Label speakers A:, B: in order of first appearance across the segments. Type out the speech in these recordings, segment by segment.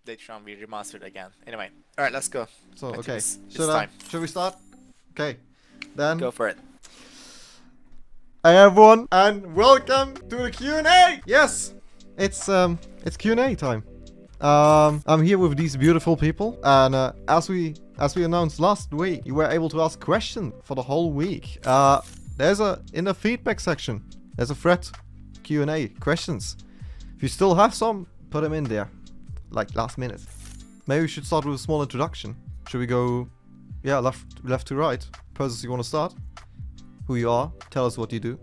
A: later on we remastered again. Anyway, all right, let's go.
B: So,
A: I think
B: okay.
A: it's
B: Should we start? Okay. Then.
A: Go for it.
B: Hi everyone, and welcome to the Q&A. Yes, it's Q&A time. I'm here with these beautiful people, and as we announced last week, you were able to ask questions for the whole week. There's in the feedback section, there's a thread Q&A questions. If you still have some, put them in there, like last minute. Maybe we should start with a small introduction. Should we go, yeah, left to right? Persons you want to start? Who you are? Tell us what you do.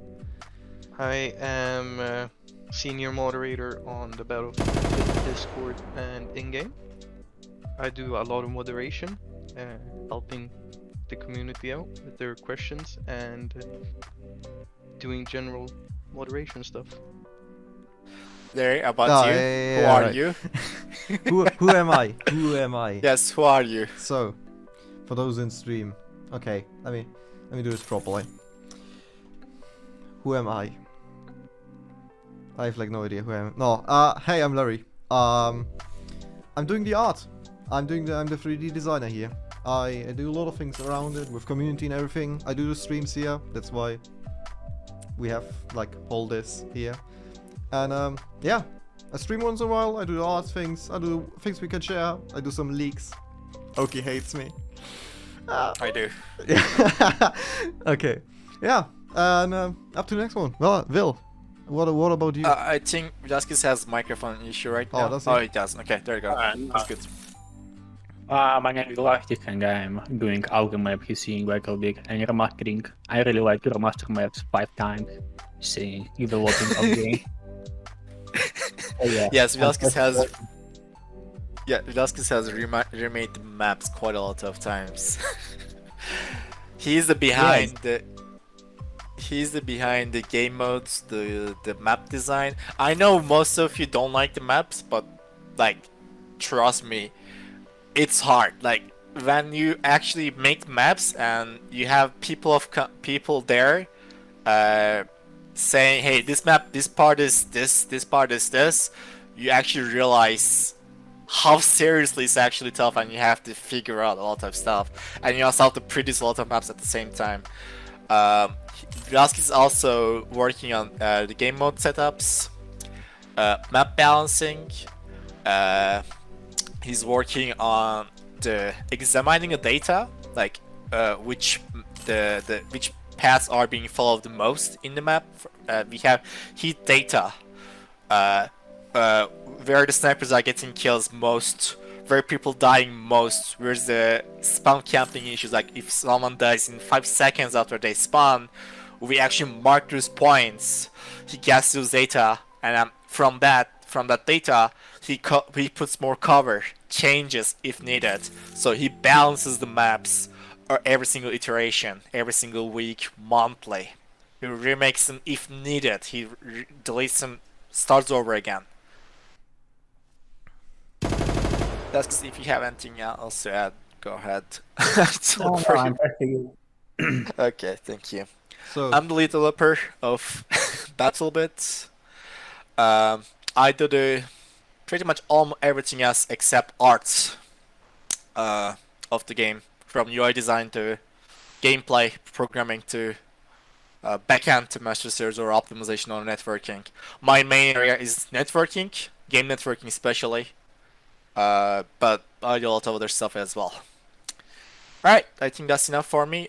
C: I am a senior moderator on the BattleBit Discord and in-game. I do a lot of moderation, helping the community out with their questions and doing general moderation stuff.
A: There, about you.
B: Yeah,
A: who are
B: right.
A: you?
B: who am I? Who am I?
A: Yes, who are you?
B: So, for those in stream, okay, let me do this properly. Who am I? I have like no idea who I am. No, hey, I'm Larry. I'm doing the art. I'm the 3D designer here. I do a lot of things around it with community and everything. I do the streams here. That's why we have like all this here. And yeah, I stream once in a while. I do the art things. I do things we can share. I do some leaks. Oki hates me.
A: I do.
B: Yeah. Okay. Yeah. And up to the next one. Well, Will, what about you?
A: I think Jaskis has microphone issue right now.
B: Does
A: Oh,
B: he?
A: it does. Okay, there you go. That's good.
D: My name is Lahti and I'm doing audio map using BattleBit and remastering. I really like to remaster maps 5 times, seeing developing of game. Oh, yeah.
A: Yes, Jaskis has. Yeah, Jaskis has remade the maps quite a lot of times. He's the behind the. He's the behind the game modes, the map design. I know most of you don't like the maps, but like, trust me, it's hard. Like when you actually make maps and you have people there, saying, "Hey, this map, this part is this part is this," you actually realize how seriously it's actually tough, and you have to figure out a lot of stuff, and you also have to produce a lot of maps at the same time. Rask is also working on the game mode setups, map balancing. He's working on examining the data, like which paths are being followed the most in the map. We have heat data, where the snipers are getting kills most, where people dying most, where's the spawn camping issues. Like if someone dies in 5 seconds after they spawn, we actually mark those points. He gets those data, and from that data, he puts more cover, changes if needed. So he balances the maps every single iteration, every single week, monthly. He remakes them if needed. He deletes them, starts over again. That's if you have anything else to add, go ahead.
D: I'm pressing you.
A: Okay, thank you.
B: So
A: I'm the lead developer of BattleBit. I do pretty much everything else except art of the game, from UI design to gameplay, programming to backend to master servers or optimization or networking. My main area is networking, game networking especially, but I do a lot of other stuff as well. Alright, I think that's enough for me.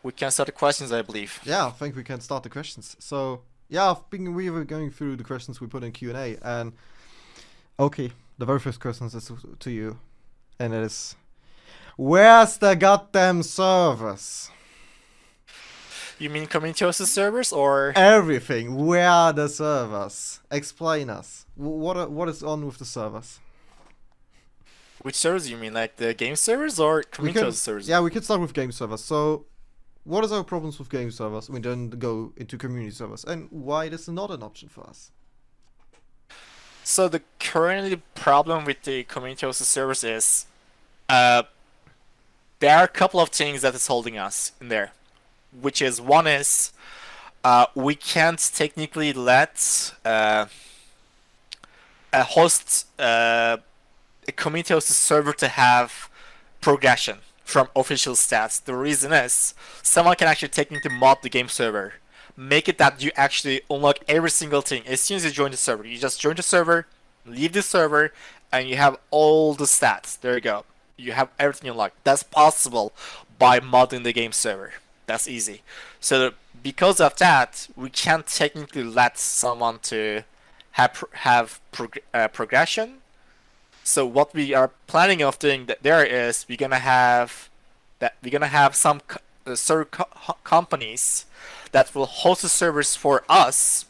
A: We can start the questions, I believe.
B: yeah, I think we can start the questions. So yeah, we were going through the questions we put in Q&A, and okay, the very first question is to you, and it is, where's the goddamn servers?
A: You mean community hosted servers or?
B: Everything. Where are the servers? Explain us. What is on with the servers?
A: Which servers you mean, like the game servers or community hosted servers?
B: Yeah, we could start with game servers. So, what is our problems with game servers? We then go into community servers, and why this is not an option for us?
A: So the currently problem with the community hosted servers is, there are a couple of things that is holding us in there, which is one is, we can't technically let a host a community hosted server to have progression from official stats. The reason is someone can actually technically mod the game server, make it that you actually unlock every single thing as soon as you join the server. You just join the server, leave the server, and you have all the stats. There you go. You have everything unlocked. That's possible by modding the game server. That's easy. So because of that, we can't technically let someone to have progression. So what we are planning of doing there is we're gonna have some server companies that will host the servers for us.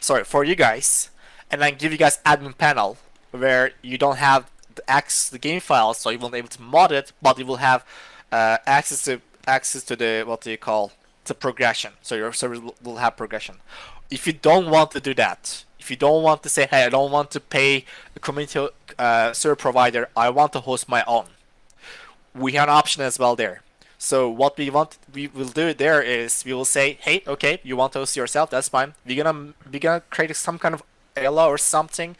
A: Sorry, for you guys, and then give you guys admin panel where you don't have the access to the game files, so you won't be able to mod it, but you will have access to the what do you call the progression. So your servers will have progression. If you don't want to do that, if you don't want to say, hey, I don't want to pay a community server provider, I want to host my own, we have an option as well there. So what we will do there is we will say, hey, okay, you want to host yourself, that's fine. We're gonna create some kind of ELA or something,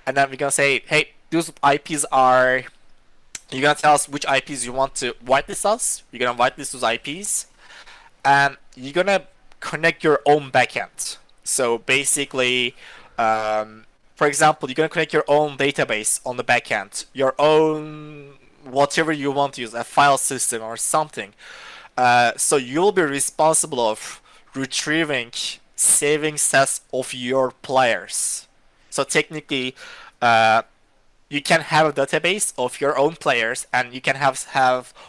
A: and then we're gonna say, hey, those IPs are. You're gonna tell us which IPs you want to whitelist us. You're gonna whitelist those IPs, and you're gonna connect your own backend. So basically, for example, you're gonna connect your own database on the backend, your own whatever you want to use, a file system or something. So you'll be responsible of retrieving, saving stats of your players. So technically, you can have a database of your own players, and you can have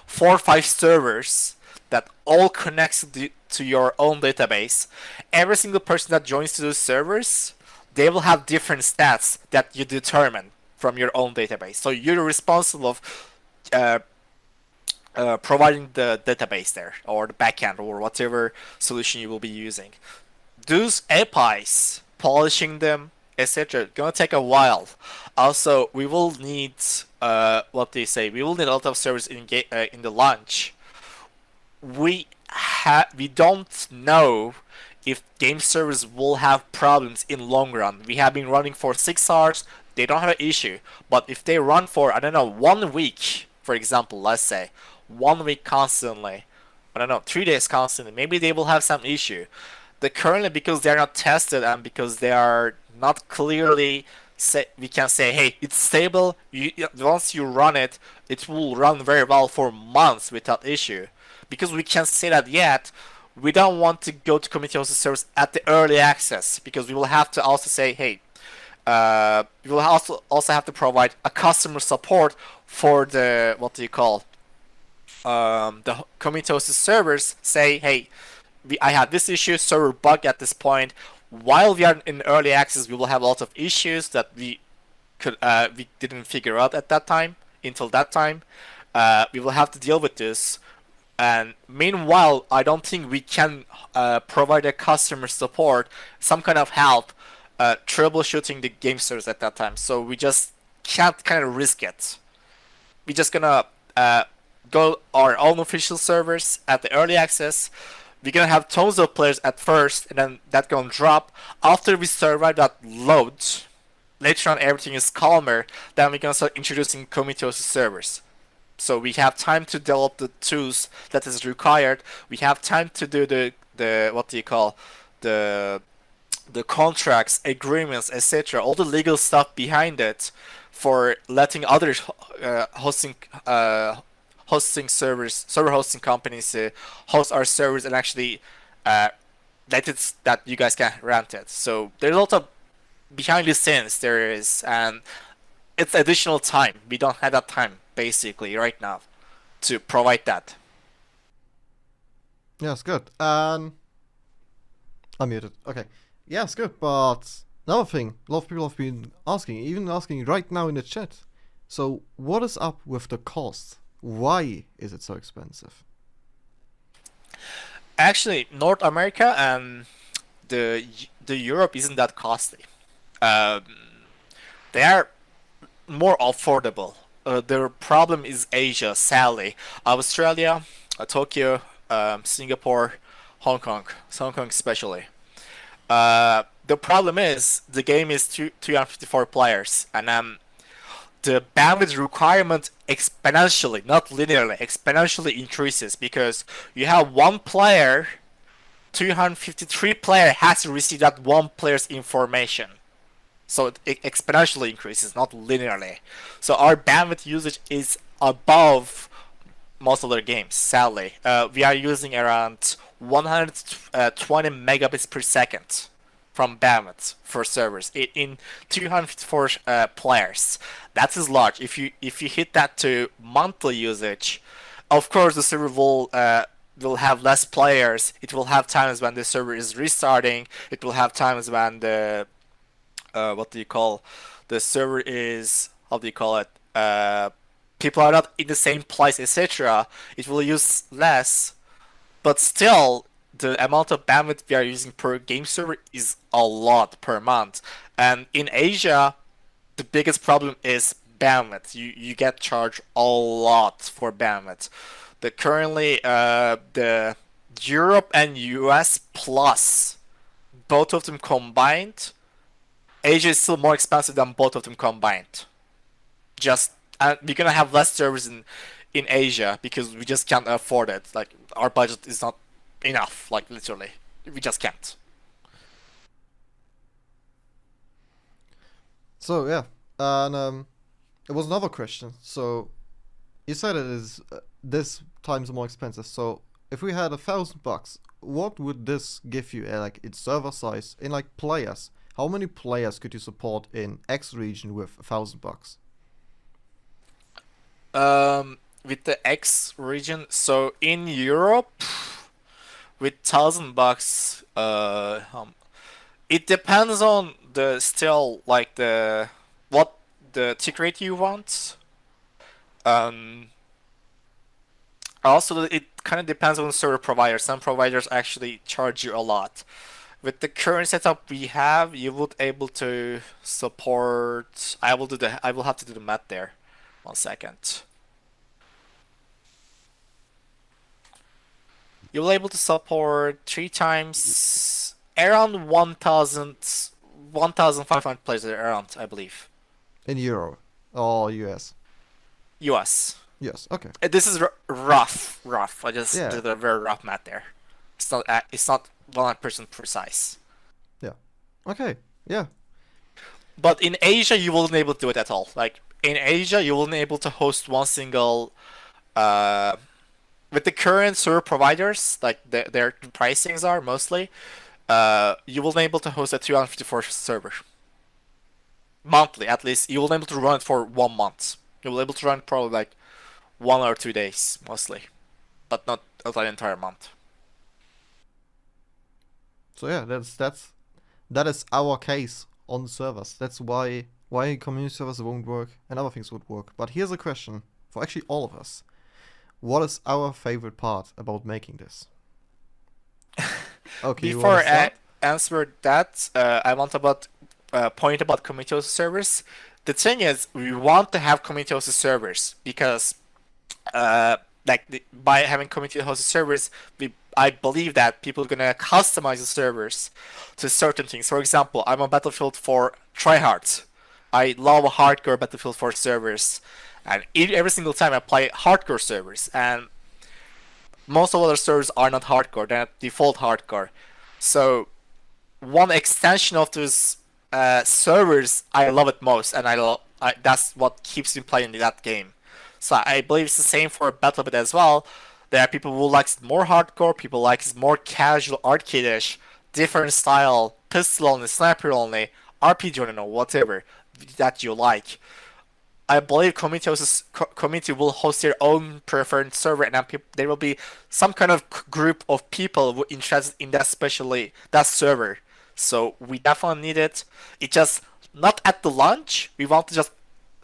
A: 4 or 5 servers that all connects to your own database. Every single person that joins to those servers, they will have different stats that you determine from your own database. So you're responsible of providing the database there, or the backend, or whatever solution you will be using. Those APIs, polishing them, etc., gonna take a while. Also, we will need we will need a lot of servers in the launch. We don't know if game servers will have problems in long run. We have been running for 6 hours. They don't have an issue, but if they run for, I don't know, 1 week, for example, let's say 1 week constantly, I don't know, 3 days constantly, maybe they will have some issue. Currently, because they're not tested and because they are not clearly we can say, hey, it's stable. Once you run it, it will run very well for months without issue. Because we can't say that yet, we don't want to go to community hosted servers at the early access, because we will have to also say, hey, we will also have to provide a customer support for the the community hosted servers. Say, hey, I had this issue, server bug at this point. While we are in early access, we will have a lot of issues that we didn't figure out at that time. Until that time, we will have to deal with this. And meanwhile, I don't think we can provide a customer support, some kind of help, troubleshooting the game servers at that time. So we just can't kind of risk it. We're just gonna go our own official servers at the early access. We're gonna have tons of players at first, and then that gonna drop. After we survive that load, later on everything is calmer, then we're gonna start introducing community hosted servers. So we have time to develop the tools that is required. We have time to do the contracts, agreements, etc. All the legal stuff behind it for letting other server hosting companies host our servers and actually that you guys can rent it. So there's a lot of behind the scenes there is, and it's additional time. We don't have that time basically right now to provide that.
B: Yes, good. I'm muted. Okay. Yes, good. But another thing, a lot of people have been asking, even asking right now in the chat. So what is up with the cost? Why is it so expensive?
A: Actually, North America and the Europe isn't that costly. They are more affordable. The problem is Asia, sadly. Australia, Tokyo, Singapore, Hong Kong especially. The problem is the game is 354 players, and the bandwidth requirement exponentially, not linearly, exponentially increases because you have one player, 253 player has to receive that one player's information. So it exponentially increases, not linearly. So our bandwidth usage is above most other games, sadly. We are using around 120 megabits per second from bandwidth for servers in 254 players. That is large. If you hit that to monthly usage, of course the server will have less players. It will have times when the server is restarting. It will have times when the the server is, how do you call it, people are not in the same place, etc. It will use less, but still the amount of bandwidth we are using per game server is a lot per month. And in Asia, the biggest problem is bandwidth. You get charged a lot for bandwidth. Currently the Europe and US plus, both of them combined, Asia is still more expensive than both of them combined. We're gonna have less servers in Asia because we just can't afford it. Like, our budget is not enough. Like, literally, we just can't.
B: So yeah, and it was another question. So you said it is this times more expensive. So if we had $1,000, what would this give you? Like, its server size in like players? How many players could you support in X region with $1,000?
A: With the X region, so in Europe, with $1,000, it depends on what the tick rate you want. Also, it kind of depends on the server provider. Some providers actually charge you a lot. With the current setup we have, you would able to support. I will have to do the math there. 1 second. You will able to support 3 times around 1,500 players around, I believe.
B: In Euro or US?
A: US.
B: Yes. Okay.
A: This is rough. I just
B: Yeah.
A: did a very rough math there. It's not 100% precise.
B: Yeah. Okay. Yeah.
A: But in Asia, you won't able to do it at all. Like, in Asia, you won't able to host one single. With the current server providers, like their pricings are mostly, you will be able to host a 254 server monthly. At least you will be able to run it for 1 month. You will be able to run it probably like 1 or 2 days mostly, but not an entire month.
B: So yeah, that is our case on servers. That's why community servers won't work and other things would work. But here's a question for actually all of us. What is our favorite part about making this? Okay.
A: Before I answer that, I want about point about community hosted servers. The thing is, we want to have community hosted servers because, by having community hosted servers, I believe that people are gonna customize the servers to certain things. For example, I'm on Battlefield 4 tryhard. I love hardcore Battlefield 4 servers, and every single time I play hardcore servers, and most of other servers are not hardcore, they're not default hardcore. So one extension of those servers, I love it most, and that's what keeps me playing that game. So I believe it's the same for BattleBit as well. There are people who likes more hardcore, people likes more casual, arcade-ish, different style, pistol only, sniper only, RPG only, or whatever that you like. I believe community will host their own preferred server, and there will be some kind of group of people who are interested in that, especially that server. So we definitely need it. It's just not at the launch. We want to just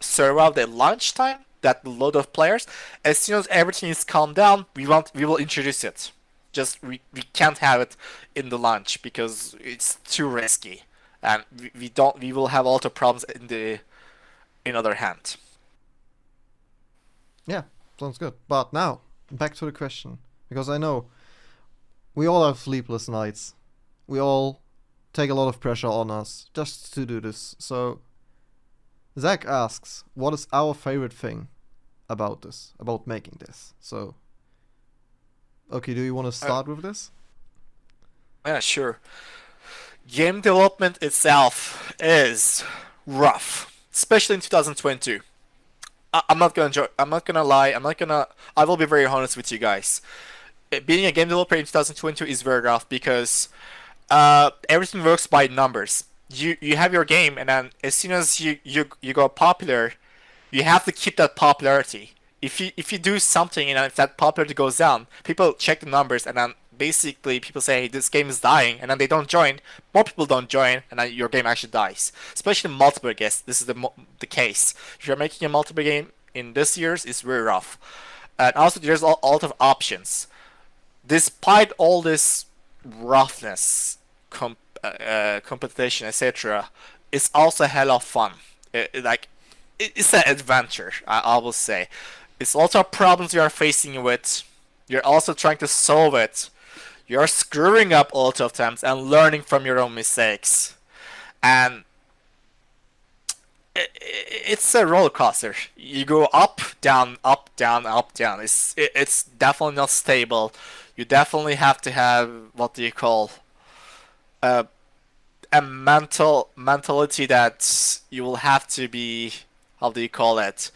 A: serve out the launch time, that load of players. As soon as everything is calmed down, we will introduce it. Just we can't have it in the launch because it's too risky, and we will have a lot of problems in other hand.
B: Yeah, sounds good. But now, back to the question. Because I know we all have sleepless nights. We all take a lot of pressure on us just to do this. So, Zach asks, what is our favorite thing about this, about making this? So, okay, do you want to start with this?
A: Yeah, sure. Game development itself is rough, especially in 2022. I'm not gonna I'm not gonna lie. I will be very honest with you guys. Being a game developer in 2022 is very rough because everything works by numbers. You have your game, and then as soon as you go popular, you have to keep that popularity. If you do something and if that popularity goes down, people check the numbers, and then basically people say, hey, this game is dying, and then they don't join. More people don't join, and then your game actually dies. Especially in multiplayer games, this is the case. If you're making a multiplayer game in this year's, it's very rough. And also there's a lot of options. Despite all this roughness, competition, etc., it's also hell of fun. It's an adventure, I will say. It's also problems you are facing with. You're also trying to solve it. You're screwing up a lot of times and learning from your own mistakes. And it's a roller coaster. You go up, down, up, down, up, down. It's definitely not stable. You definitely have to have what do you call a mentality that you will have to be, how do you call it?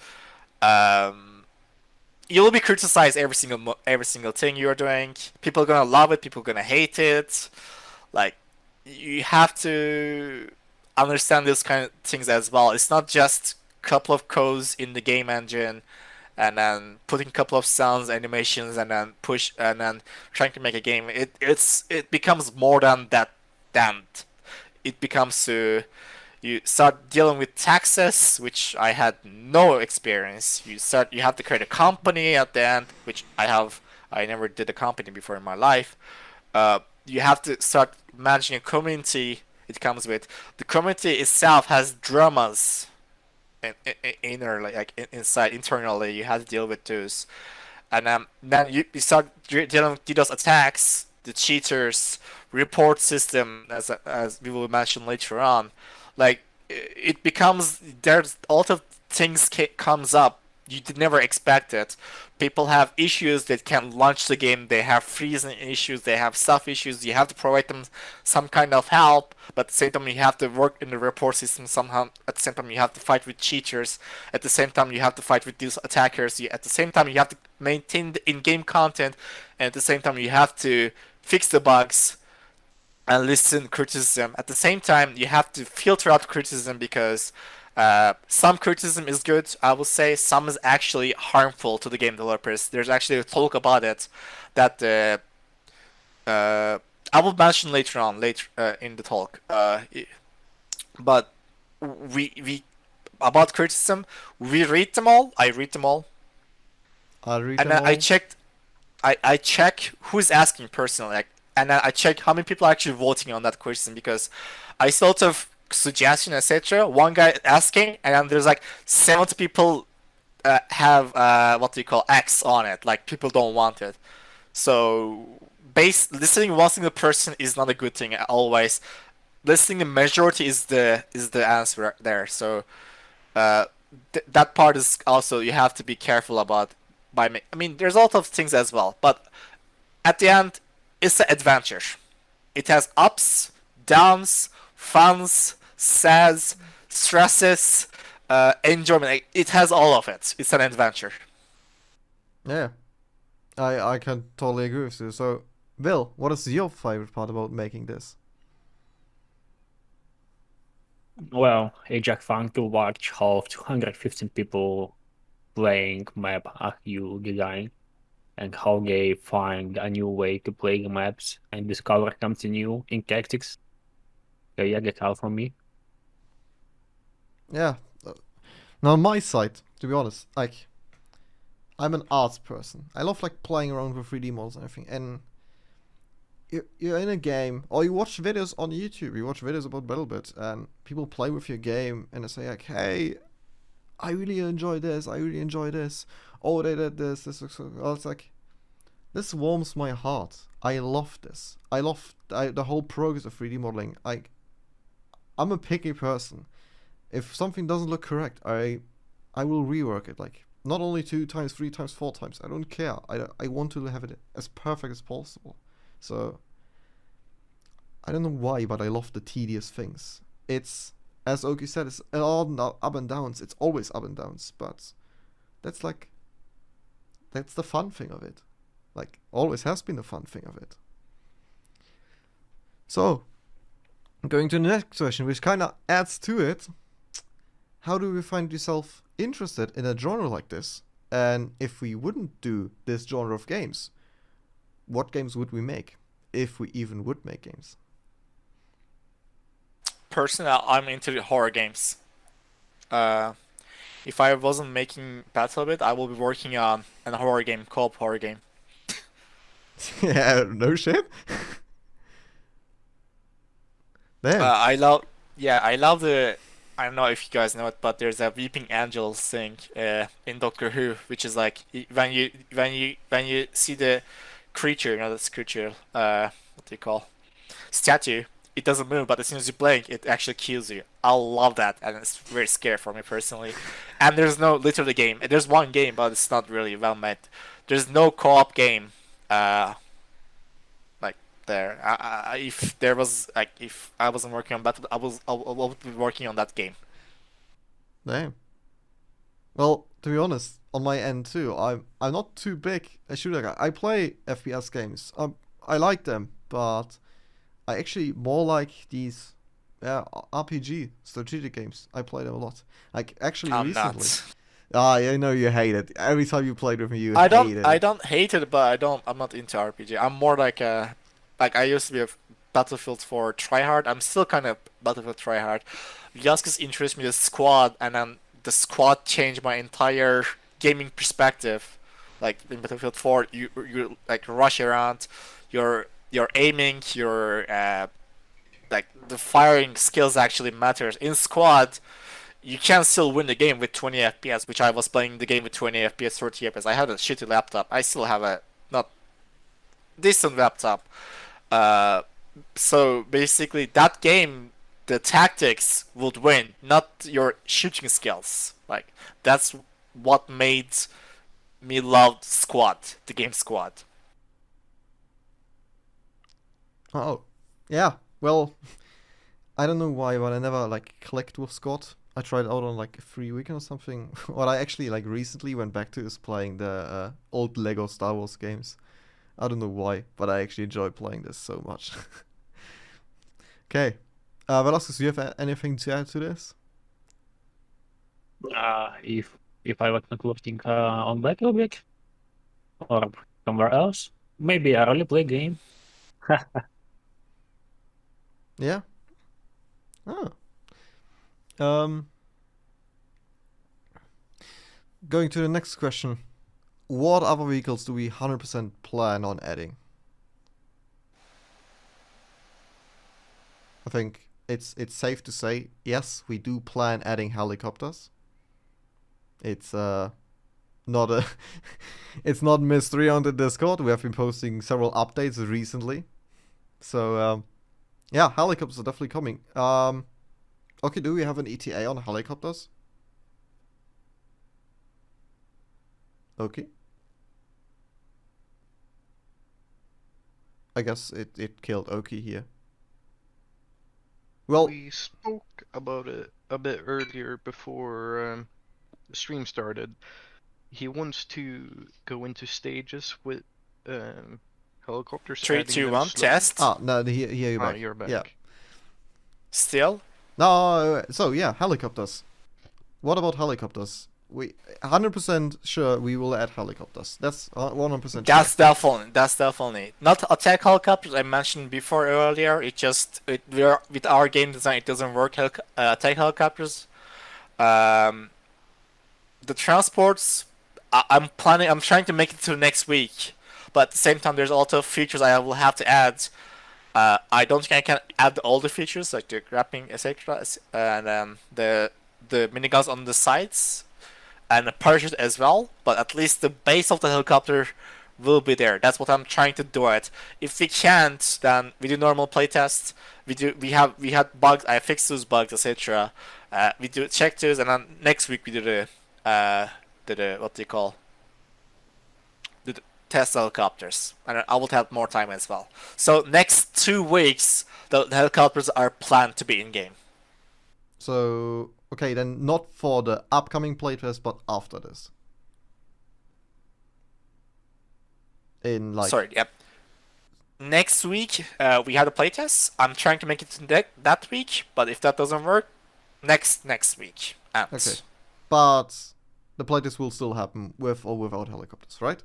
A: You will be criticized every single thing you're doing. People are gonna love it. People are gonna hate it. Like, you have to understand those kind of things as well. It's not just a couple of codes in the game engine and then putting a couple of sounds, animations, and then push and then trying to make a game. It becomes more than that. It becomes you start dealing with taxes, which I had no experience. You have to create a company at the end, which I never did a company before in my life. You have to start managing a community. It comes with the community itself has dramas inside internally. You have to deal with those, and then you start dealing with DDoS attacks, the cheaters, report system, as we will mention later on. Like, it becomes, there's a lot of things comes up you did never expect it. People have issues that can launch the game. They have freezing issues. They have stuff issues. You have to provide them some kind of help, but at the same time you have to work in the report system somehow. At the same time you have to fight with cheaters. At the same time you have to fight with these attackers. At the same time you have to maintain the in-game content, and at the same time you have to fix the bugs and listen criticism. At the same time you have to filter out criticism because some criticism is good, I will say. Some is actually harmful to the game developers. There's actually a talk about it that I will mention later on, in the talk. But we about criticism, we read them all. I read them all,
B: I'll read
A: and
B: them
A: then I
B: all.
A: checked. I check who's asking personally, like, and then I check how many people are actually voting on that question because I sort of suggestion, etc. One guy asking, and then there's like 70 people have what do you call X on it. Like, people don't want it. So listening one single person is not a good thing always. Listening the majority is the answer there. So that part is also you have to be careful about. I mean, there's a lot of things as well, but at the end, it's an adventure. It has ups, downs, funs, sads, stresses, enjoyment. It has all of it. It's an adventure.
B: Yeah, I can totally agree with you. So, Will, what is your favorite part about making this?
D: Well, it's just fun to watch how 215 people playing map as you design and how they find a new way to play the maps and discover something new in tactics. So yeah, that's all from me.
B: Yeah. Now, on my side, to be honest, like, I'm an arts person. I love like playing around with 3D models and everything. And you're in a game, or you watch videos on YouTube. You watch videos about BattleBit, and people play with your game, and they say like, "Hey, I really enjoy this. I really enjoy this. Oh, they did this. This looks so." It's like, this warms my heart. I love this. I love the whole progress of 3D modeling. I'm a picky person, If something doesn't look correct, I will rework it. Like, not only 2 times, 3 times, 4 times. I don't care. I want to have it as perfect as possible. So, I don't know why, but I love the tedious things. It's, as Oki said, it's all up and downs. It's always up and downs, but that's the fun thing of it. Like, always has been the fun thing of it. So, going to the next question, which kind of adds to it. How do we find yourself interested in a genre like this? And if we wouldn't do this genre of games, what games would we make? If we even would make games.
A: Personally, I'm into the horror games. If I wasn't making BattleBit, I will be working on a horror game, co-op horror game.
B: Yeah, no shit. Damn.
A: I love the. I don't know if you guys know it, but there's a weeping angel thing in Doctor Who, which is like when you see the creature, this creature, what do you call statue? It doesn't move, but as soon as you blink, it actually kills you. I love that, and it's very scary for me personally. And there's no literally game. There's one game, but it's not really well made. There's no co-op game. Like there. If there was like if I wasn't working on Battle, I would be working on that game.
B: Damn. Well, to be honest, on my end too, I'm not too big a shooter guy. I play FPS games. I like them, but I actually more like these RPG strategic games. I play them a lot. Like actually
A: I'm
B: recently.
A: not.
B: I know you hate it. Every time you played with me, you hate it.
A: I don't hate it, but I'm not into RPG. I'm more like I used to be a Battlefield 4 tryhard. I'm still kind of Battlefield tryhard. Yaskis introduced me to Squad, and then the Squad changed my entire gaming perspective. Like in Battlefield 4, you like rush around, you're aiming, like the firing skills actually matters. In Squad, you can still win the game with 20 FPS, which I was playing the game with 20 FPS, 30 FPS. I had a shitty laptop. I still have a not decent laptop. So basically, that game, the tactics would win, not your shooting skills. Like that's what made me love Squad, the game Squad.
B: Oh, yeah. Well, I don't know why, but I never like clicked with Squad. I tried out on like a free weekend or something. What I actually like recently went back to is playing the old Lego Star Wars games. I don't know why, but I actually enjoy playing this so much. Okay. Velasquez, do you have anything to add to this?
D: If I was not working on BattleBit or somewhere else, maybe a roleplay game.
B: Yeah. Oh. Going to the next question. What other vehicles do we 100% plan on adding? I think it's safe to say, yes, we do plan adding helicopters. It's not a it's not mystery on the Discord. We have been posting several updates recently. So yeah, helicopters are definitely coming. Okay, do we have an ETA on helicopters? Okay. I guess it killed Oki here. Well,
C: We spoke about it a bit earlier before the stream started. He wants to go into stages with helicopters.
A: 3,
C: adding
A: 2,
C: them
A: 1,
C: slowly.
A: test.
B: no, here you're
C: Ah,
B: back.
C: you're back.
B: Yeah.
A: Still.
B: No, so yeah, helicopters. What about helicopters? We 100% sure we will add helicopters. That's 100% sure.
A: That's definitely not attack helicopters I mentioned before earlier. With our game design, it doesn't work. Attack helicopters. The transports, I'm trying to make it to next week, but at the same time, there's also features I will have to add. I don't think I can add all the features like the grappling, etc., and the miniguns on the sides, and the parachute as well. But at least the base of the helicopter will be there. That's what I'm trying to do it. If we can't, then we do normal playtests. We had bugs. I fixed those bugs, etc. We do check those, and then next week we do the what do you call the test helicopters, and I will have more time as well. So next 2 weeks, the helicopters are planned to be in game.
B: So, okay, then not for the upcoming playtest, but after this. In like...
A: Sorry, yep. Next week, we have a playtest. I'm trying to make it to that week, but if that doesn't work, next week. And
B: Okay. But the playtest will still happen with or without helicopters, right?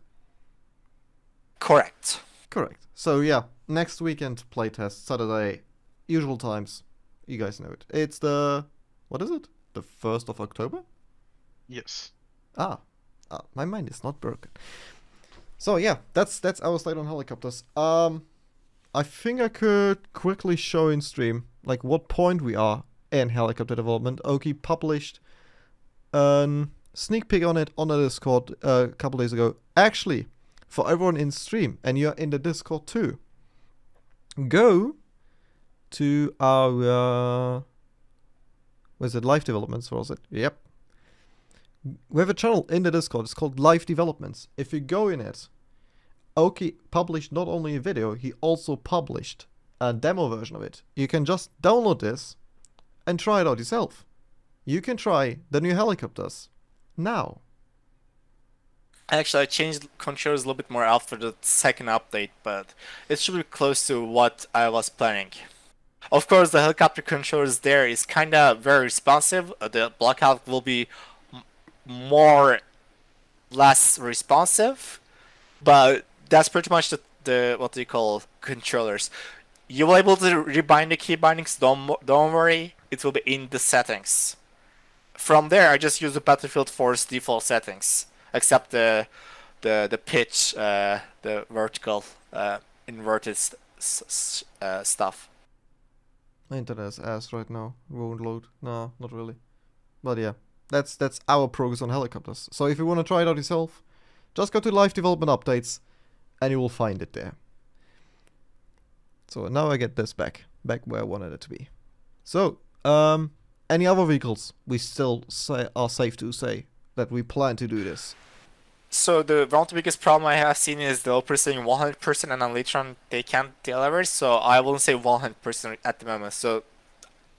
A: correct.
B: Correct. So yeah, next weekend playtest, Saturday, usual times. You guys know it. It's the... what is it? The 1st of October?
C: Yes.
B: My mind is not broken. So yeah, that's our slate on helicopters. I think I could quickly show in stream like what point we are in helicopter development. Oki published a sneak peek on it on the Discord a couple days ago. Actually, for everyone in stream, and you're in the Discord too, go to our was it live developments, or was it? Yep. We have a channel in the Discord. It's called Live Developments. If you go in it, Oki published not only a video, he also published a demo version of it. You can just download this and try it out yourself. You can try the new helicopters now.
A: Actually, I changed controls a little bit more after the second update, but it should be close to what I was planning. Of course, the helicopter controllers there is kinda very responsive. The blockout will be more less responsive, but that's pretty much the what do you call controllers. You will be able to rebind the key bindings. Don't worry, it will be in the settings. From there, I just use the Battlefield 4's default settings, except the pitch, the vertical inverted stuff.
B: My internet is ass right now. Won't load. No, not really. But yeah, that's our progress on helicopters. So if you want to try it out yourself, just go to live development updates, and you will find it there. So now I get this back where I wanted it to be. So, any other vehicles we still are safe to say that we plan to do this?
A: So one of the biggest problem I have seen is developers saying 100% and then later on they can't deliver. So I wouldn't say 100% at the moment. So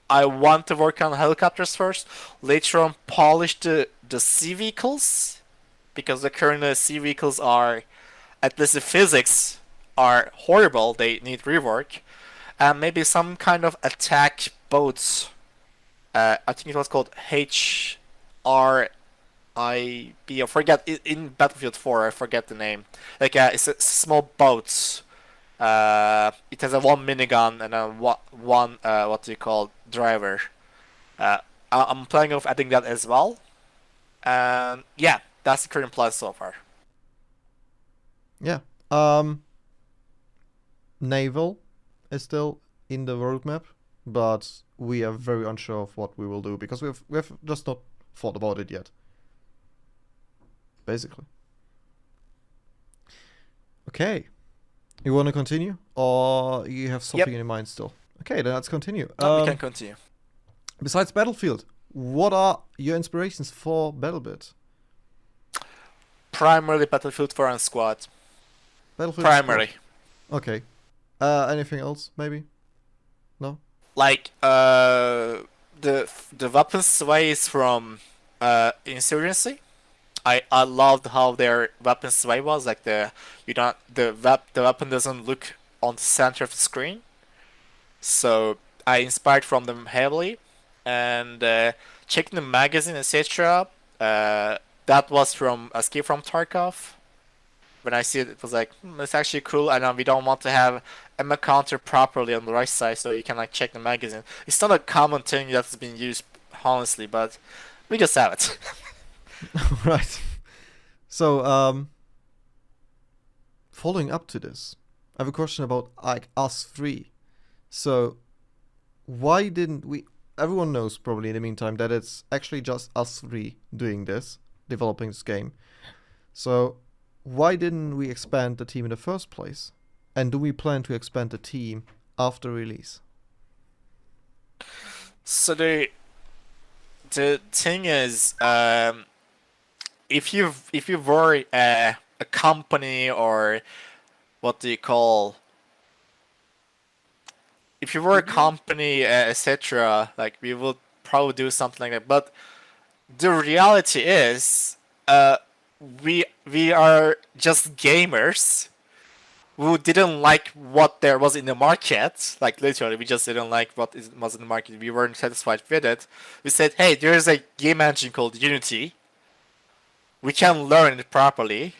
A: I want to work on helicopters first. Later on, polish the sea vehicles, because the current sea vehicles are, at least the physics are horrible. They need rework, and maybe some kind of attack boats. I think it was called HRIB. I forget in Battlefield 4. I forget the name. Like it's a small boats. It has a one minigun and a one what do you call driver. I'm planning of adding that as well. And yeah, that's the current plan so far.
B: Yeah. Naval is still in the roadmap, but we are very unsure of what we will do because we've just not thought about it yet. Basically. Okay. You want to continue, or you have something in your mind still? Okay, then let's continue.
A: We can continue.
B: Besides Battlefield, what are your inspirations for BattleBit?
A: Primarily Battlefield 4 and Squad.
B: Battlefield
A: Primarily.
B: Squad. Okay. Anything else, maybe? No?
A: Like the weapon sways from Insurgency. I loved how their weapon sway was, like the weapon doesn't look on the center of the screen. So I inspired from them heavily, and checking the magazine, etc. That was from Escape from Tarkov. When I see it, it was like, it's actually cool, and we don't want to have ammo counter properly on the right side, so you can like check the magazine. It's not a common thing that's been used, honestly, but we just have it.
B: Right. So, following up to this, I have a question about like us three. So, why didn't we? Everyone knows probably in the meantime that it's actually just us three doing this, developing this game. So, why didn't we expand the team in the first place? And do we plan to expand the team after release?
A: So the thing is, if you were a company, or what do you call, if you were a company, etc., like, we would probably do something like that. But the reality is, we are just gamers who didn't like what there was in the market. Like, literally, we just didn't like what was in the market. We weren't satisfied with it. We said, hey, there's a game engine called Unity. We can learn it properly.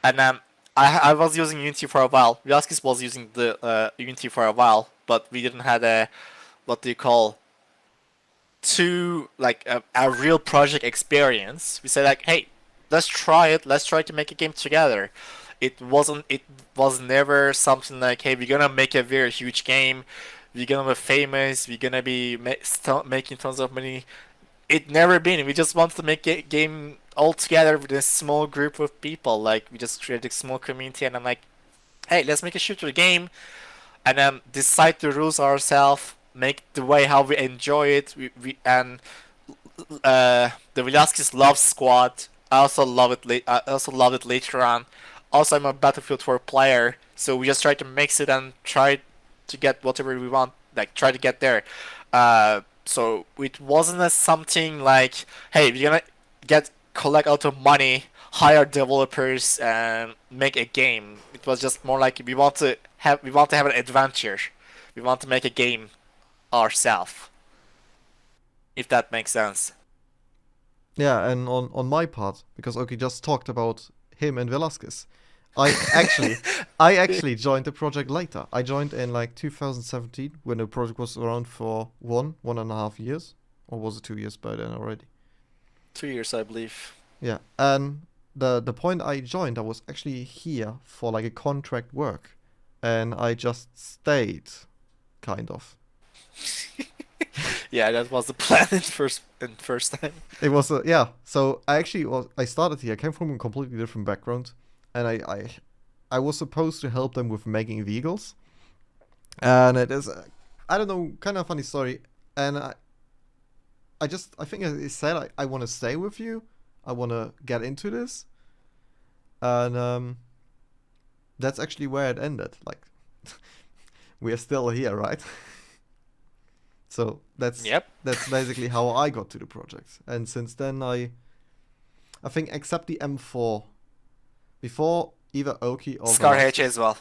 A: And I was using Unity for a while. Vyaskis was using the Unity for a while, but we didn't have a, what do you call, a real project experience. We said, like, hey, let's try it. Let's try to make a game together. It was never something like, hey, we're gonna make a very huge game. We're gonna be famous. We're gonna be making tons of money. It never been. We just wanted to make a game all together with a small group of people. Like, we just created a small community, and I'm like, hey, let's make a shooter game, and then decide the rules ourselves, make the way how we enjoy it. And the Velasquez loves Squad. I also love it. I also love it later on. Also, I'm a Battlefield 4 player, so we just try to mix it and try to get whatever we want. Like, try to get there. So it wasn't something like, hey, we're gonna collect a lot of money, hire developers, and make a game. It was just more like, we want to have an adventure. We want to make a game ourselves. If that makes sense.
B: Yeah, and on my part, because Oki just talked about him and Velasquez, I actually joined the project later. I joined in like 2017 when the project was around for 1.5 years, or was it 2 years by then already?
A: 2 years, I believe.
B: Yeah, and the point I joined, I was actually here for like a contract work, and I just stayed, kind of.
A: Yeah, that was the plan in first time.
B: It was yeah. So I started here. I came from a completely different background, and I was supposed to help them with making vehicles, and it is I don't know, kind of funny story. And I think I said I want to stay with you. I want to get into this, and that's actually where it ended. Like, we are still here, right? So that's basically how I got to the project. And since then, I think, except the M4, before either Oki or
A: Scar
B: Velasquez.
A: H as well.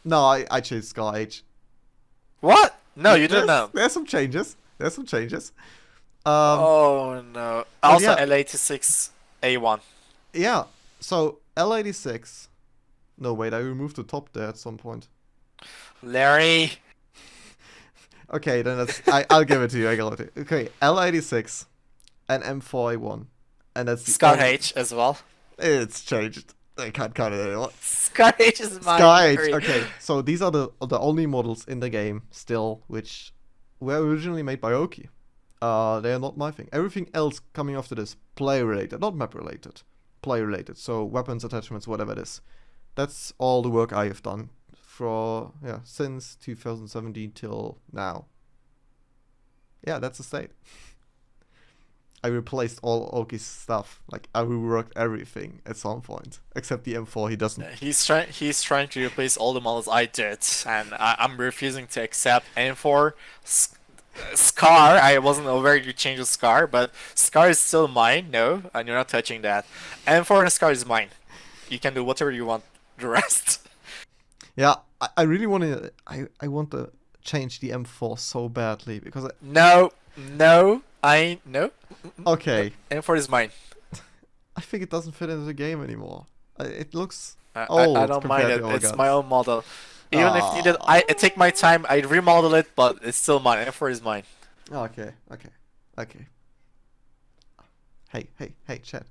B: No, I changed Scar H.
A: What? No, you didn't know.
B: There's some changes.
A: Oh no. Also,
B: yeah.
A: L86 A1.
B: Yeah. So L86. No, wait. I removed the top there at some point.
A: Larry.
B: Okay, then I'll give it to you. Okay, L86 and M4A1, and that's the
A: Scar H as well.
B: It's changed. I can't count it anymore.
A: Scar H is mine.
B: Scar H. Okay, so these are the only models in the game still which were originally made by Oki. They are not my thing. Everything else coming after this, player related, not map related, player related. So weapons, attachments, whatever it is. That's all the work I have done since 2017 till now. Yeah, that's the state. I replaced all Oki's stuff. Like, I reworked everything at some point, except the M4. He doesn't.
A: He's trying to replace all the models I did, and I'm refusing to accept M4. Scar, I wasn't aware you changed the Scar, but Scar is still mine. No, and you're not touching that. M4 and Scar is mine. You can do whatever you want. The rest.
B: Yeah, I really want to. I want to change the M4 so badly because
A: No.
B: Okay.
A: M4 is mine.
B: I think it doesn't fit into the game anymore. It looks
A: I don't mind it. It's my own model. Even if needed, I take my time. I remodel it, but it's still mine. M4 is mine.
B: Okay. Hey, chat.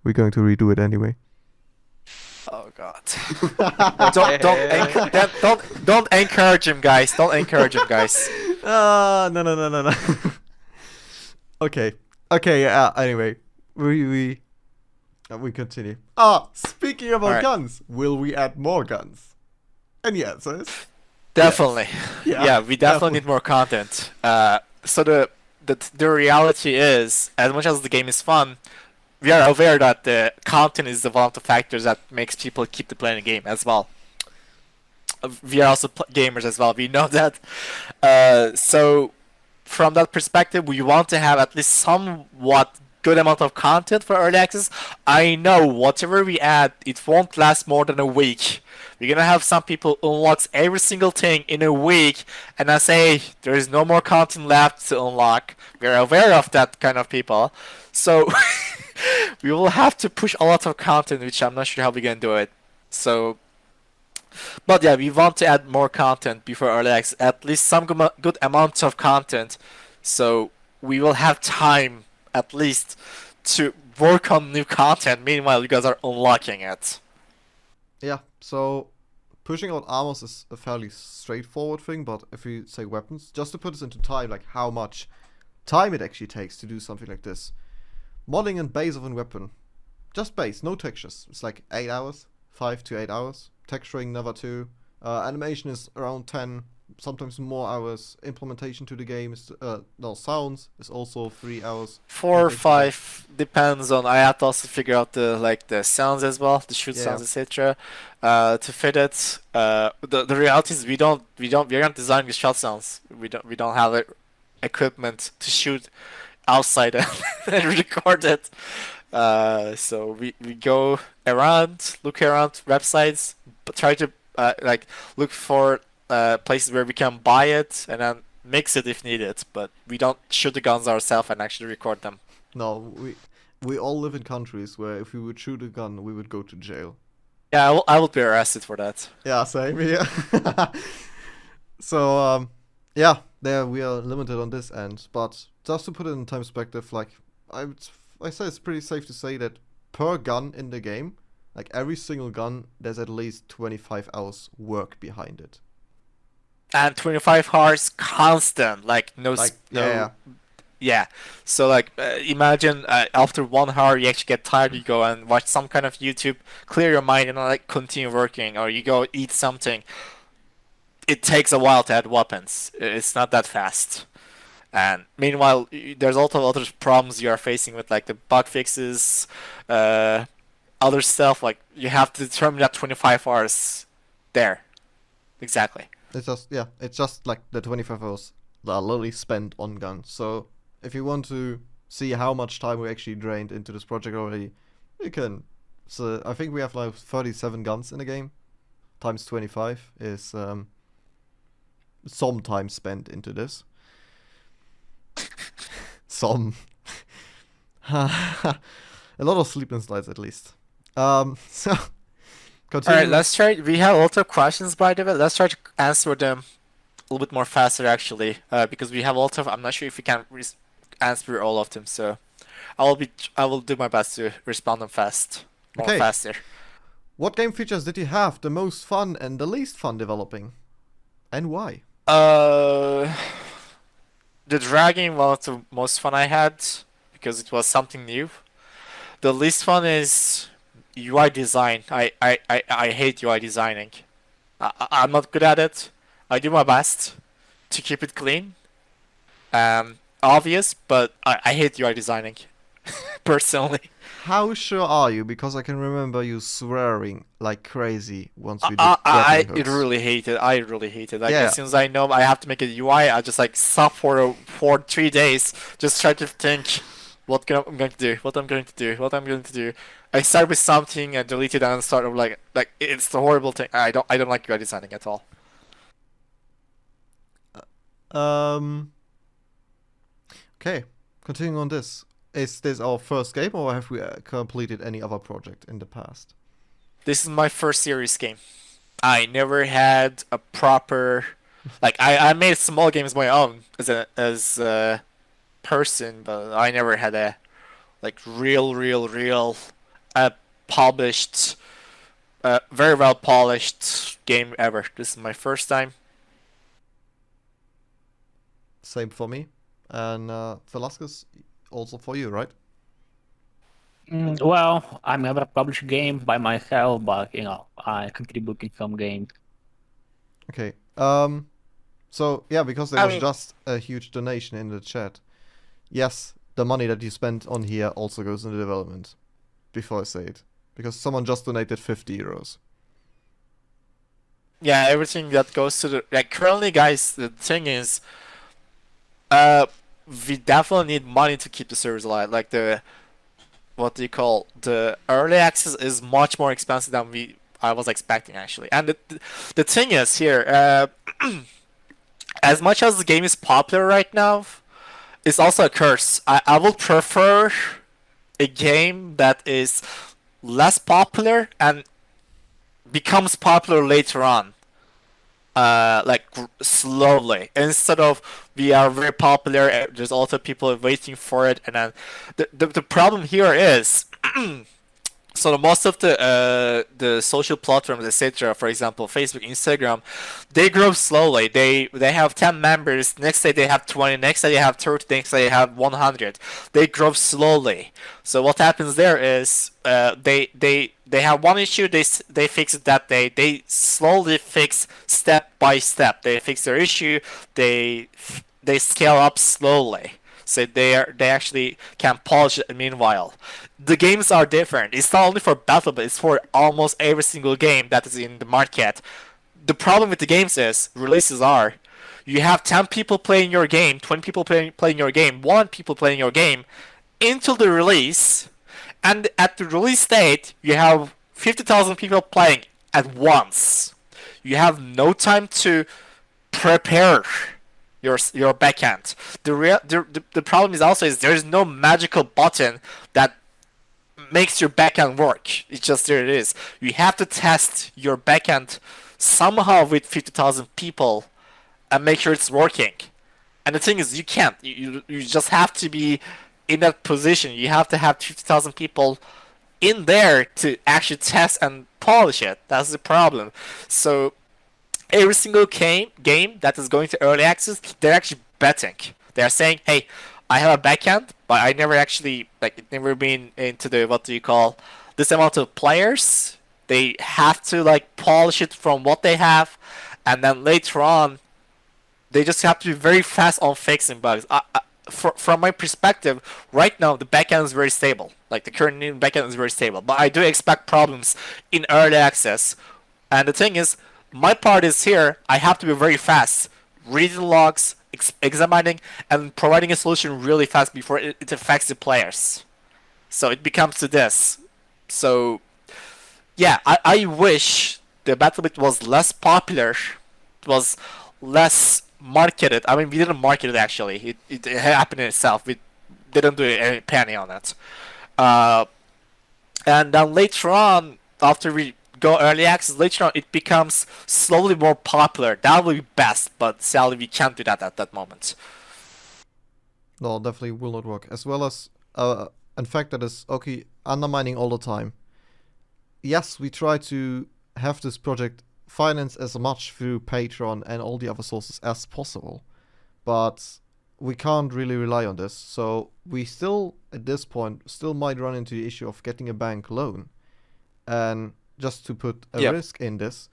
B: We're going to redo it anyway.
A: Oh god. Don't encourage him, guys. Don't encourage him, guys.
B: No. Okay. Yeah. Anyway, we continue. Speaking about guns, will we add more guns? And the answer is
A: definitely.
B: yes.
A: Yeah, we definitely need more content. So the reality is, as much as the game is fun, we are aware that the content is the one of the factors that makes people keep playing the game as well. We are also gamers as well. We know that. So from that perspective, we want to have at least somewhat good amount of content for early access. I know whatever we add, it won't last more than a week. We're gonna have some people unlocks every single thing in a week, and I say there is no more content left to unlock. We're aware of that kind of people, so we will have to push a lot of content, which I'm not sure how we're gonna do it. So, but yeah, we want to add more content before early access, at least some good amounts of content, so we will have time at least to work on new content. Meanwhile, you guys are unlocking it.
B: Yeah, so pushing out armors is a fairly straightforward thing, but if you say weapons, just to put this into time, like how much time it actually takes to do something like this. Modding and base of a weapon, just base, no textures. It's like 8 hours, 5 to 8 hours. Texturing never 2. Animation is around 10, sometimes more hours. Implementation to the game is sounds is also 3 hours.
A: 4 or 5 depends on. I have to also figure out the sounds as well, the shoot
B: Yeah.
A: sounds, etc. To fit it. The reality is we aren't designing the shot sounds. We don't have equipment to shoot outside and record it. So we go around, look around websites, but try to look for places where we can buy it and then mix it if needed. But we don't shoot the guns ourselves and actually record them.
B: No, we all live in countries where if we would shoot a gun, we would go to jail.
A: Yeah, I will be arrested for that.
B: Yeah, same here. So, yeah, there we are limited on this end. But just to put it in time perspective, like, I say it's pretty safe to say that per gun in the game, like every single gun, there's at least 25 hours work behind it.
A: And 25 hours constant, like no.
B: Like,
A: no
B: yeah.
A: Yeah, so like imagine after 1 hour you actually get tired, you go and watch some kind of YouTube, clear your mind, and like continue working, or you go eat something. It takes a while to add weapons. It's not that fast. And meanwhile, there's also other problems you are facing with like the bug fixes, other stuff. Like you have to determine that 25 hours there. Exactly.
B: It's just like the 25 hours that are literally spent on guns. So if you want to see how much time we actually drained into this project already, you can. So I think we have like 37 guns in the game, times 25 is some time spent into this. Some. A lot of sleepless nights at least. So.
A: Alright, let's try. We have a lot of questions by the way. Let's try to answer them a little bit more faster actually, because we have a lot of. I'm not sure if we can answer all of them, so I will do my best to respond them faster.
B: What game features did you have the most fun and the least fun developing, and why?
A: The dragging was the most fun I had because it was something new. The least fun is UI design. I hate UI designing. I'm not good at it. I do my best to keep it clean. Obvious, but I hate UI designing. Personally.
B: How sure are you? Because I can remember you swearing like crazy once we did
A: I
B: grappling hooks.
A: really hate it. I really hate it. Like
B: Yeah.
A: as soon as I know I have to make a UI, I just like stop for 3 days, just try to think I'm going to do, what I'm going to do. I start with something and delete it and start like it's the horrible thing. I don't like UI designing at all.
B: Okay, continuing on this. Is this our first game or have we completed any other project in the past?
A: This is my first serious game. I never had a proper like I made small games my own as a person, but I never had a like real published very well polished game ever. This is my first time.
B: Same for me. And Velasquez, also for you, right?
D: Well, I never published a game by myself, but I contribute in some games.
B: Okay. So yeah, because there
A: I
B: was
A: mean-
B: just a huge donation in the chat. yes, the money that you spent on here also goes into development. Before I say it, because someone just donated 50 euros.
A: Yeah, everything that goes to the like currently, guys. The thing is, we definitely need money to keep the servers alive. Like the what do you call the early access is much more expensive than I was expecting actually. And the thing is here, as much as the game is popular right now, it's also a curse. I would prefer a game that is less popular and becomes popular later on. Like slowly, instead of we are very popular, there's also people waiting for it, and then the problem here is so most of the social platforms, etc., for example, Facebook, Instagram, they grow slowly. They have 10 members. Next day they have 20. Next day they have 30. Next day they have 100. They grow slowly. So what happens there is they have one issue. They fix it that day. They slowly fix step by step. They fix their issue. They scale up slowly. So they actually can polish it. Meanwhile, the games are different. It's not only for Battlebit, it's for almost every single game that is in the market. The problem with the games is releases are you have 10 people playing your game, 20 people playing your game, 1 people playing your game until the release, and at the release date you have 50,000 people playing at once. You have no time to prepare your backend. The problem is also there's no magical button that makes your backend work. It's just there it is. You have to test your backend somehow with 50,000 people and make sure it's working. And the thing is, you can't. You just have to be in that position. You have to have 50,000 people in there to actually test and polish it. That's the problem. So every single game that is going to early access, they're actually betting. They're saying, hey, I have a backend, but I never actually, like, it never been into the, what do you call, this amount of players. They have to, like, polish it from what they have, and then later on, they just have to be very fast on fixing bugs. From my perspective, right now, the backend is very stable. Like, the current backend is very stable. But I do expect problems in early access. And the thing is, my part is here, I have to be very fast. Reading logs, examining, and providing a solution really fast before it affects the players. So it becomes to this. So, yeah, I wish the BattleBit was less popular, was less marketed. I mean, we didn't market it actually. It happened in itself. We didn't do any penny on it. And then later on, after we go early access, later on it becomes slowly more popular. That would be best, but sadly we can't do that at that moment.
B: No, definitely will not work. As well as, in fact, that is okay, undermining all the time. Yes, we try to have this project financed as much through Patreon and all the other sources as possible, but we can't really rely on this. So we still, at this point, still might run into the issue of getting a bank loan. And just to put a risk in this,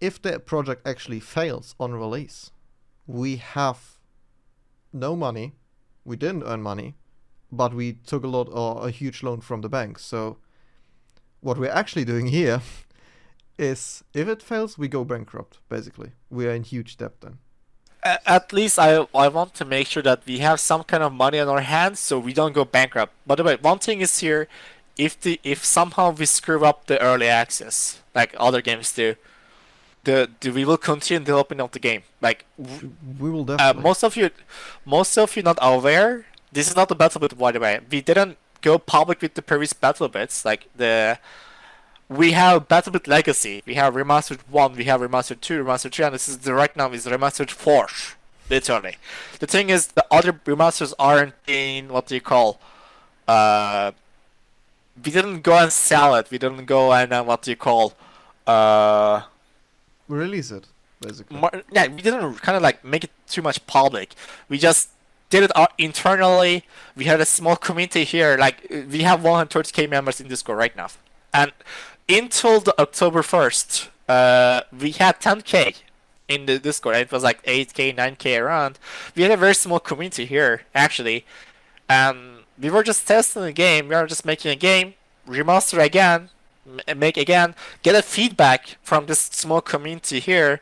B: if the project actually fails on release, we have no money, we didn't earn money, but we took a huge loan from the bank. So what we're actually doing here is, if it fails, we go bankrupt, basically. We are in huge debt then.
A: At least I want to make sure that we have some kind of money on our hands so we don't go bankrupt. By the way, one thing is here, if somehow we screw up the early access, like other games do, we will continue developing of the game. Like
B: we will definitely.
A: Most of you not aware. This is not the BattleBit, by the way. We didn't go public with the previous BattleBits. Like we have BattleBit Legacy. We have Remastered 1. We have Remastered 2, Remastered 3, and this is right now is Remastered 4. Literally. The thing is, the other remasters aren't in what do you call. We didn't go and sell it. We didn't go and what do you call.
B: Release it, basically.
A: Yeah, we didn't kind of like make it too much public. We just did it internally. We had a small community here. Like we have 130k members in Discord right now, and until the October 1st, we had 10k in the Discord. And it was like 8k, 9k around. We had a very small community here actually, and we were just testing the game. We were just making a game, remaster again, make again, get a feedback from this small community here,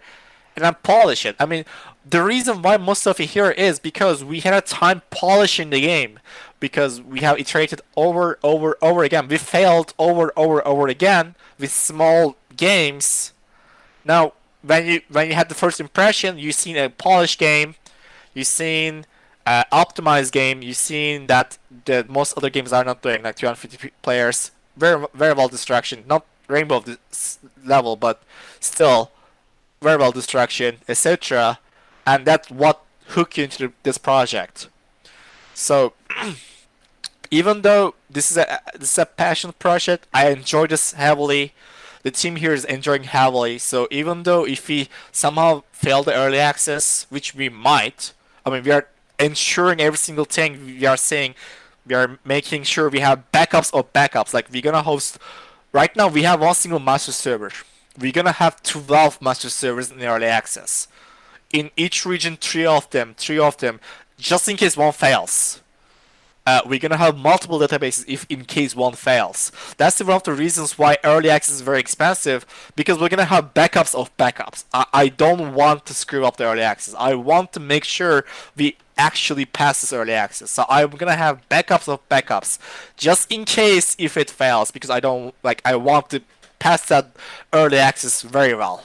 A: and then polish it. I mean, the reason why most of it here is because we had a time polishing the game, because we have iterated over again. We failed over again with small games. Now, when you had the first impression, you seen a polished game, you seen optimized game, you seen that most other games are not doing, like 250 players, very well destruction, not rainbow level, but still very well destruction, etc. And that's what hooked you into this project. So even though this is a passion project, I enjoy this heavily. The team here is enjoying heavily. So even though if we somehow fail the early access, which we might, I mean, we are ensuring every single thing we are saying. We are making sure we have backups of backups. Like, we're gonna host. Right now, we have one single master server. We're gonna have 12 master servers in the early access. In each region, three of them, just in case one fails. We're gonna have multiple databases if in case one fails. That's one of the reasons why early access is very expensive, because we're gonna have backups of backups. I don't want to screw up the early access. I want to make sure we actually pass this early access. So I'm gonna have backups of backups, just in case if it fails, because I want to pass that early access very well.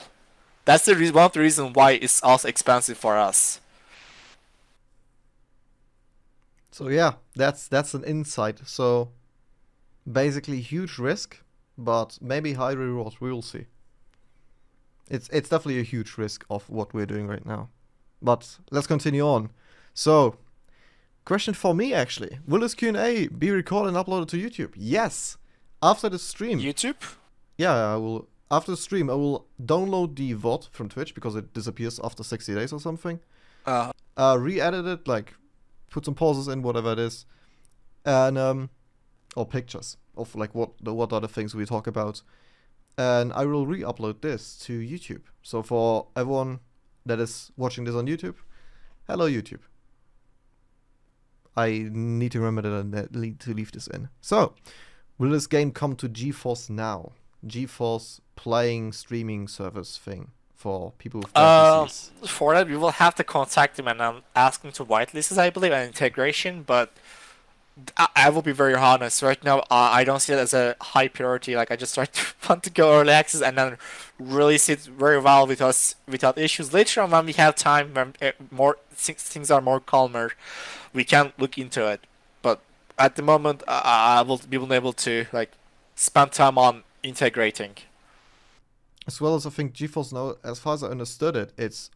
A: That's the one of the reasons why it's also expensive for us.
B: So yeah, that's an insight. So basically huge risk, but maybe high reward. We will see. It's definitely a huge risk of what we're doing right now. But let's continue on. So, question for me actually. Will this Q&A be recorded and uploaded to YouTube? Yes. After the stream.
A: YouTube?
B: Yeah, I will. After the stream, I will download the VOD from Twitch because it disappears after 60 days or something. Re-edit it, like put some pauses in, whatever it is, and or pictures of like what are the things we talk about, and I will re-upload this to YouTube. So for everyone that is watching this on YouTube, hello YouTube. I need to remember that I need to leave this in. So, will this game come to GeForce Now? GeForce playing streaming service thing for people with PCs.
A: For that, we will have to contact them and ask them to whitelist this, I believe, an integration. But I will be very honest. Right now, I don't see it as a high priority. Like, I just want to go early access and then release it very well with us without issues. Later on, when we have time, when things are more calmer, we can look into it. But at the moment, I will be able to like spend time on integrating.
B: As well as I think GeForce Now, as far as I understood it, it's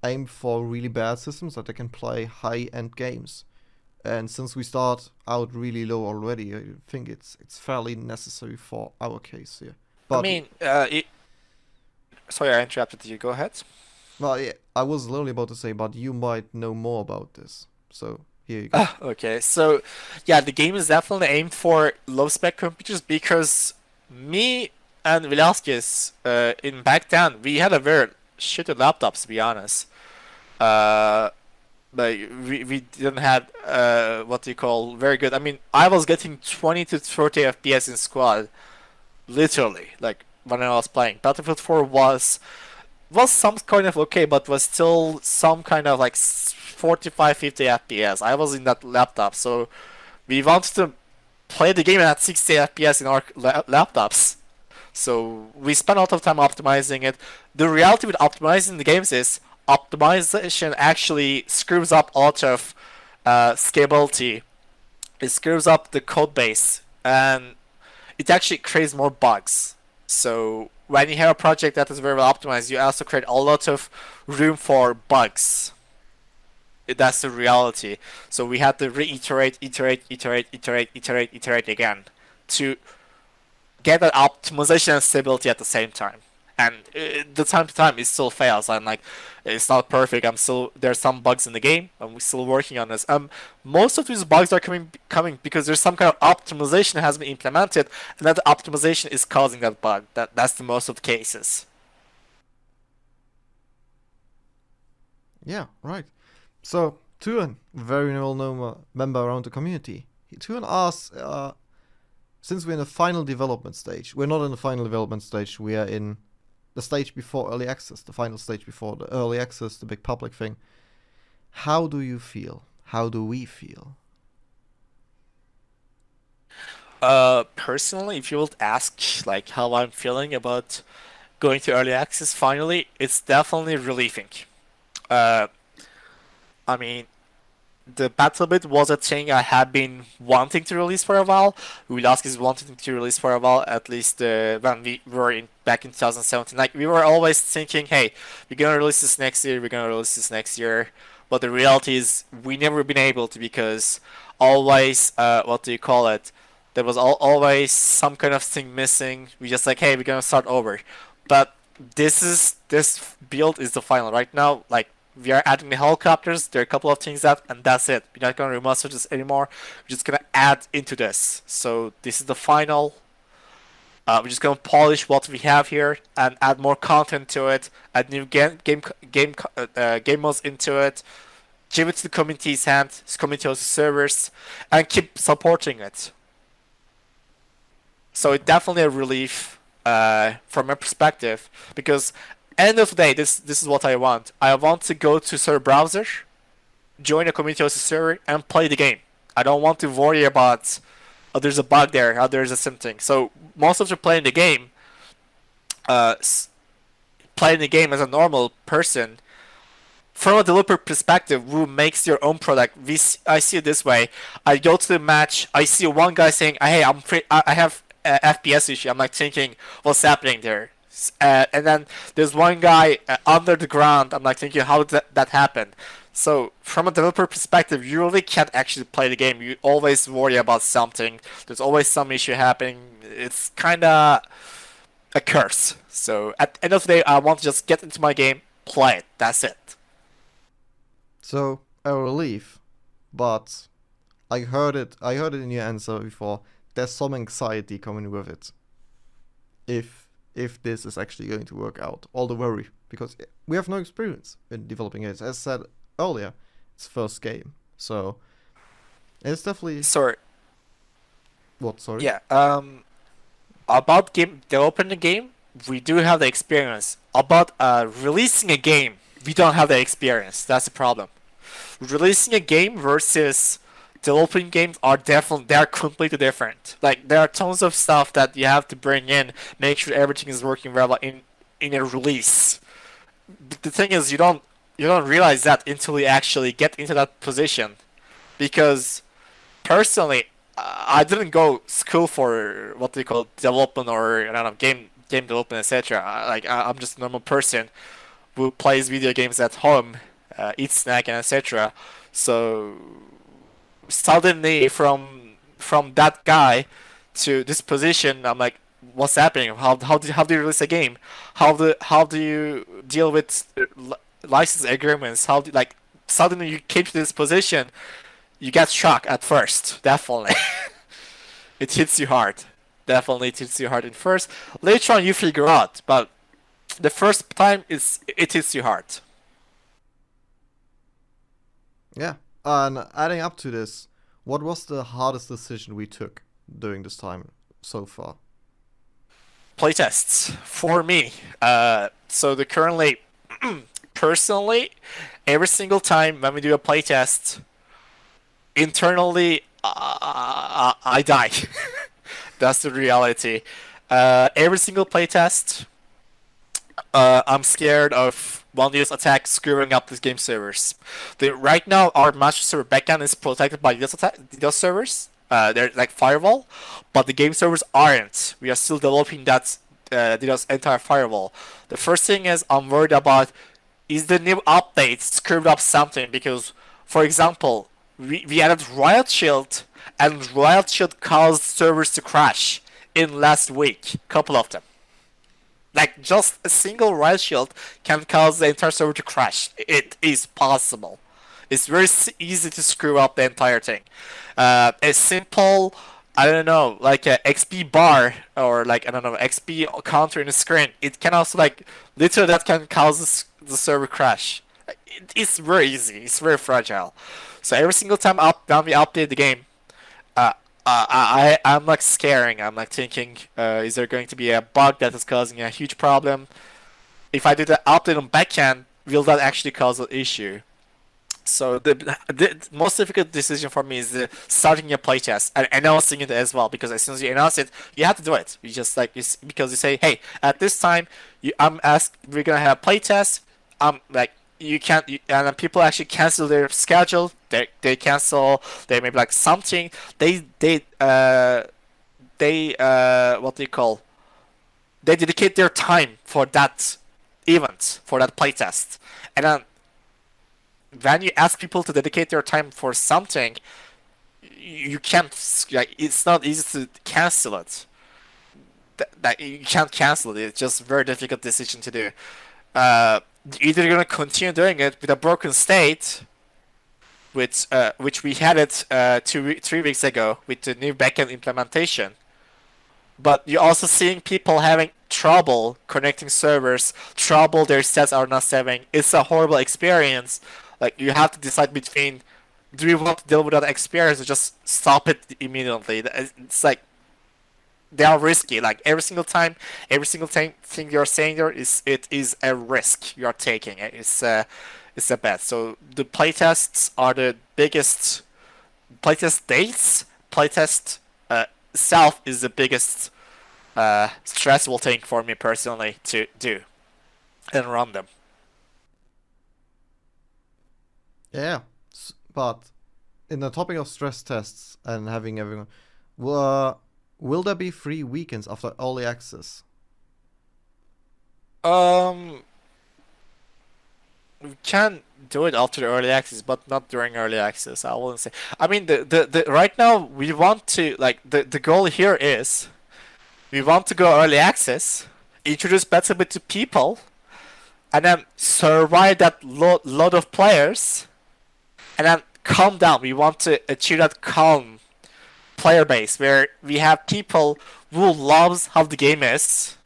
B: aimed for really bad systems that they can play high-end games. And since we start out really low already, I think it's fairly necessary for our case here. But,
A: I mean, sorry, I interrupted you. Go ahead.
B: well, yeah, I was literally about to say, but you might know more about this. So here you go.
A: Okay, so yeah, the game is definitely aimed for low-spec computers because me and Velasquez, in back then, we had a very shitty laptops, to be honest. Like we didn't have what you call very good. I mean, I was getting 20 to 30 FPS in squad, literally. Like when I was playing, Battlefield 4 was some kind of okay, but was still some kind of like 45, 50 FPS. I was in that laptop, so we wanted to play the game at 60 FPS in our laptops. So we spent a lot of time optimizing it. The reality with optimizing the games is optimization actually screws up a lot of scalability. It screws up the code base, and it actually creates more bugs. So when you have a project that is very well optimized, you also create a lot of room for bugs. That's the reality. So we had to reiterate, iterate again to get that optimization and stability at the same time. And the time to time it still fails. I'm like, it's not perfect. There's some bugs in the game, and we're still working on this. Most of these bugs are coming because there's some kind of optimization that has been implemented, and that optimization is causing that bug. That's the most of the cases.
B: Yeah, right. So Tuan, very well-known member around the community, Tuan asks, since we're in the final development stage, we're not in the final development stage, we are in the stage before early access, the final stage before the early access, the big public thing. How do you feel? How do we feel?
A: Personally, if you would ask like how I'm feeling about going to early access finally, it's definitely relieving. Uh, I mean, the BattleBit was a thing I had been wanting to release for a while. Wishlists is wanting to release for a while, at least when we were back in 2017. Like we were always thinking, hey, we're gonna release this next year, we're gonna release this next year. But the reality is, we never been able to because always, what do you call it? There was always some kind of thing missing. We just like, hey, we're gonna start over. But this build is the final right now. Like we are adding the helicopters. There are a couple of things that, and that's it. We're not gonna remaster this anymore. We're just gonna add into this. So this is the final. We're just gonna polish what we have here and add more content to it. Add new game modes into it. Give it to the community's hand, community host servers, and keep supporting it. So it's definitely a relief from my perspective, because end of the day, this is what I want. I want to go to server browser, join a community hosted server, and play the game. I don't want to worry about there's a bug there, there's a something. So most of you playing the game, playing the game as a normal person. From a developer perspective, who makes your own product, I see it this way. I go to the match, I see one guy saying, "Hey, I have FPS issue." I'm like thinking, "What's happening there?" And then there's one guy under the ground. I'm like thinking, "How did that happen?" So from a developer perspective, you really can't actually play the game. You always worry about something. There's always some issue happening. It's kind of a curse. So at the end of the day, I want to just get into my game, play it. That's it.
B: So, a relief, but I heard it in your answer before. There's some anxiety coming with it. If this is actually going to work out, all the worry, because we have no experience in developing it. As I said earlier, it's first game, so it's definitely.
A: Sorry.
B: What? Sorry.
A: Yeah. About developing the game, we do have the experience. About releasing a game, we don't have the experience. That's the problem. Releasing a game versus developing games are they're completely different. Like there are tons of stuff that you have to bring in, make sure everything is working well in a release. But the thing is, you don't realize that until you actually get into that position. Because personally, I didn't go school for what they call development or I don't know game development, etc. Like I'm just a normal person who plays video games at home, eats snack and etc. So suddenly from that guy to this position, I'm like, what's happening? How do you release a game? How do you deal with license agreements? Like suddenly you came to this position, you get shocked at first, definitely. It hits you hard. Definitely it hits you hard at first. Later on you figure out, but the first time it hits you hard.
B: Yeah, and adding up to this, what was the hardest decision we took during this time so far?
A: Playtests for me. So the currently, personally, every single time when we do a playtest, internally, I die. That's the reality. Every single playtest, I'm scared of one use attack screwing up this game servers. Right now, our master server backend is protected by DDoS servers. They're like firewall, but the game servers aren't. We are still developing that DDoS entire firewall. The first thing is I'm worried about is the new update screwed up something, because, for example, we added Riot Shield, and Riot Shield caused servers to crash in last week, couple of them. Like, just a single Riot Shield can cause the entire server to crash. It is possible. It's very easy to screw up the entire thing. A simple, I don't know, like a XP bar, or like, I don't know, XP counter in the screen, it can also, like, literally that can cause the server crash. It's very easy. It's very fragile. So every single time when we update the game, I'm like scaring. I'm like thinking, is there going to be a bug that is causing a huge problem? If I do the update on backend, will that actually cause an issue? So the most difficult decision for me is starting a playtest and announcing it as well. Because as soon as you announce it, you have to do it. You just like because you say, hey, at this time, we're gonna have playtest. Like you can't, and then people actually cancel their schedule. They cancel. They maybe like something. What do you call? They dedicate their time for that event, for that playtest, and then when you ask people to dedicate their time for something, you can't, like, it's not easy to cancel it. That you can't cancel it. It's just a very difficult decision to do. Either you're gonna continue doing it with a broken state, which we had it 3 weeks ago with the new backend implementation. But you're also seeing people having trouble connecting servers, trouble their sets are not saving. It's a horrible experience. Like, you have to decide between, do you want to deal with that experience or just stop it immediately? It's like, they are risky. Like, every single thing you're saying there it is a risk you're taking. It's a bet. So the playtests are the biggest. Playtest dates, playtest itself is the biggest stressful thing for me personally to do and run them.
B: Yeah, but in the topic of stress tests and having everyone, will there be free weekends after early access?
A: We can do it after the early access, but not during early access. I wouldn't say. I mean, the right now we want to, like, the goal here is we want to go early access, introduce BattleBit to people, and then survive that lot of players, and then calm down. We want to achieve that calm player base where we have people who loves how the game is.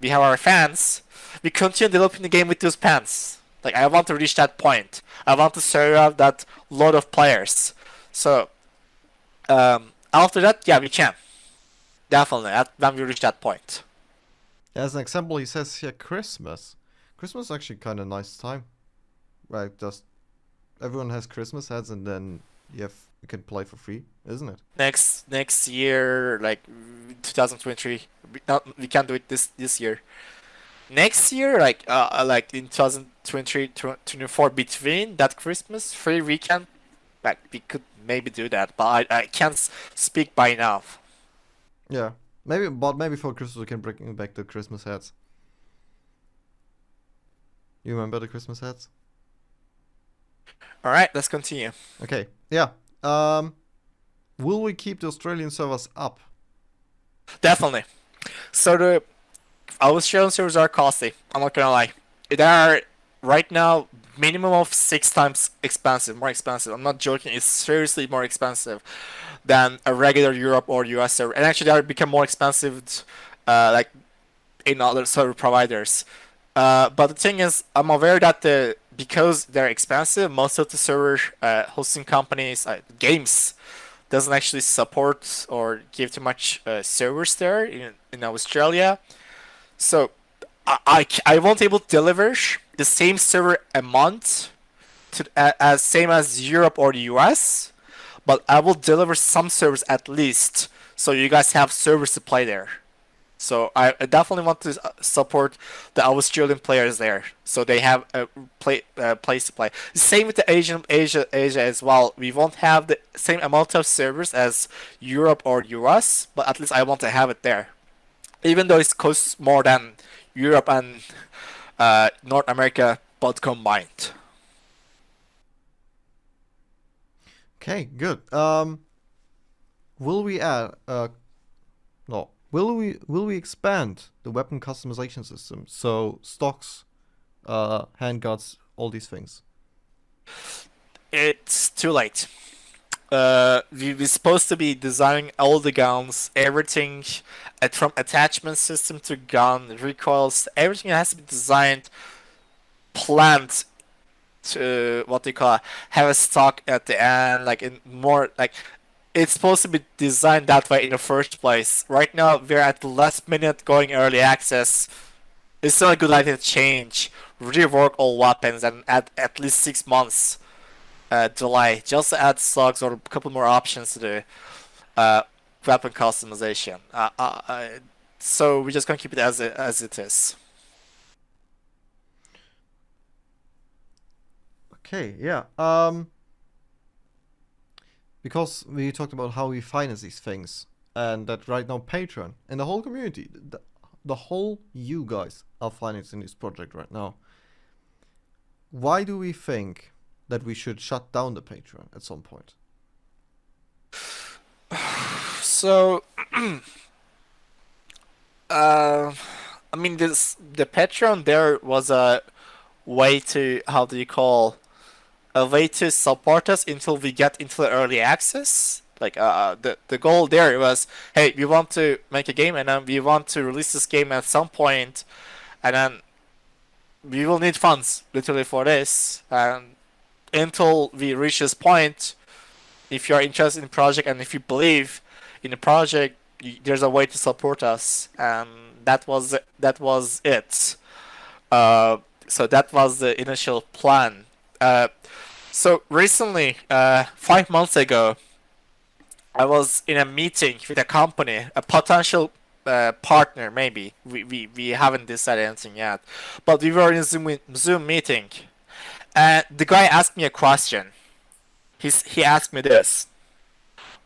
A: We have our fans. We continue developing the game with those fans. Like, I want to reach that point. I want to serve that lot of players. So after that, yeah, we can. Definitely, when we reach that point.
B: As an example, he says here Christmas. Christmas is actually kind of nice time. Right, just everyone has Christmas hats and then you can play for free, isn't it?
A: Next year, like 2023, we can't do it this year. Next year, like in 2023, 2024, between that Christmas free weekend, like we could maybe do that, but I can't speak by now.
B: Yeah, maybe for Christmas we can bring back the Christmas hats. You remember the Christmas hats?
A: All right, let's continue.
B: Okay, yeah. Will we keep the Australian servers up?
A: Definitely. So the Australian servers are costly. I'm not gonna lie. They are right now minimum of 6 times more expensive. I'm not joking. It's seriously more expensive than a regular Europe or US server, and actually they are become more expensive, like in other server providers. But the thing is, I'm aware that because they're expensive, most of the server hosting companies, games, doesn't actually support or give too much servers there in Australia. So I won't able to deliver the same server a month as same as Europe or the US, but I will deliver some servers at least, so you guys have servers to play there. So I definitely want to support the Australian players there, so they have a place to play. Same with the Asia as well. We won't have the same amount of servers as Europe or US, but at least I want to have it there, even though it costs more than Europe and North America both combined.
B: Okay, good. Will we add? No. Will we expand the weapon customization system? So stocks, handguards, all these things.
A: It's too late. We're supposed to be designing all the guns, everything, from attachment system to gun, recoils, everything has to be designed, planned to what they call have a stock at the end, like in more like it's supposed to be designed that way in the first place. Right now we're at the last minute going early access. It's not a good idea to change, rework all weapons and add at least 6 months delay just to add stocks or a couple more options to the weapon customization. So we're just gonna keep it as it is.
B: Okay, yeah. Because we talked about how we finance these things, and that right now Patreon and the whole community, the whole you guys are financing this project right now. Why do we think that we should shut down the Patreon at some point?
A: So, I mean, the Patreon there was a way to a way to support us until we get into the early access. Like the goal there was, hey, we want to make a game and then we want to release this game at some point, and then we will need funds literally for this. And until we reach this point, if you are interested in the project and if you believe in the project, there's a way to support us, and that was it. So that was the initial plan. So recently, 5 months ago, I was in a meeting with a company, a potential partner. Maybe we haven't decided anything yet, but we were in a Zoom meeting, and the guy asked me a question. He asked me this: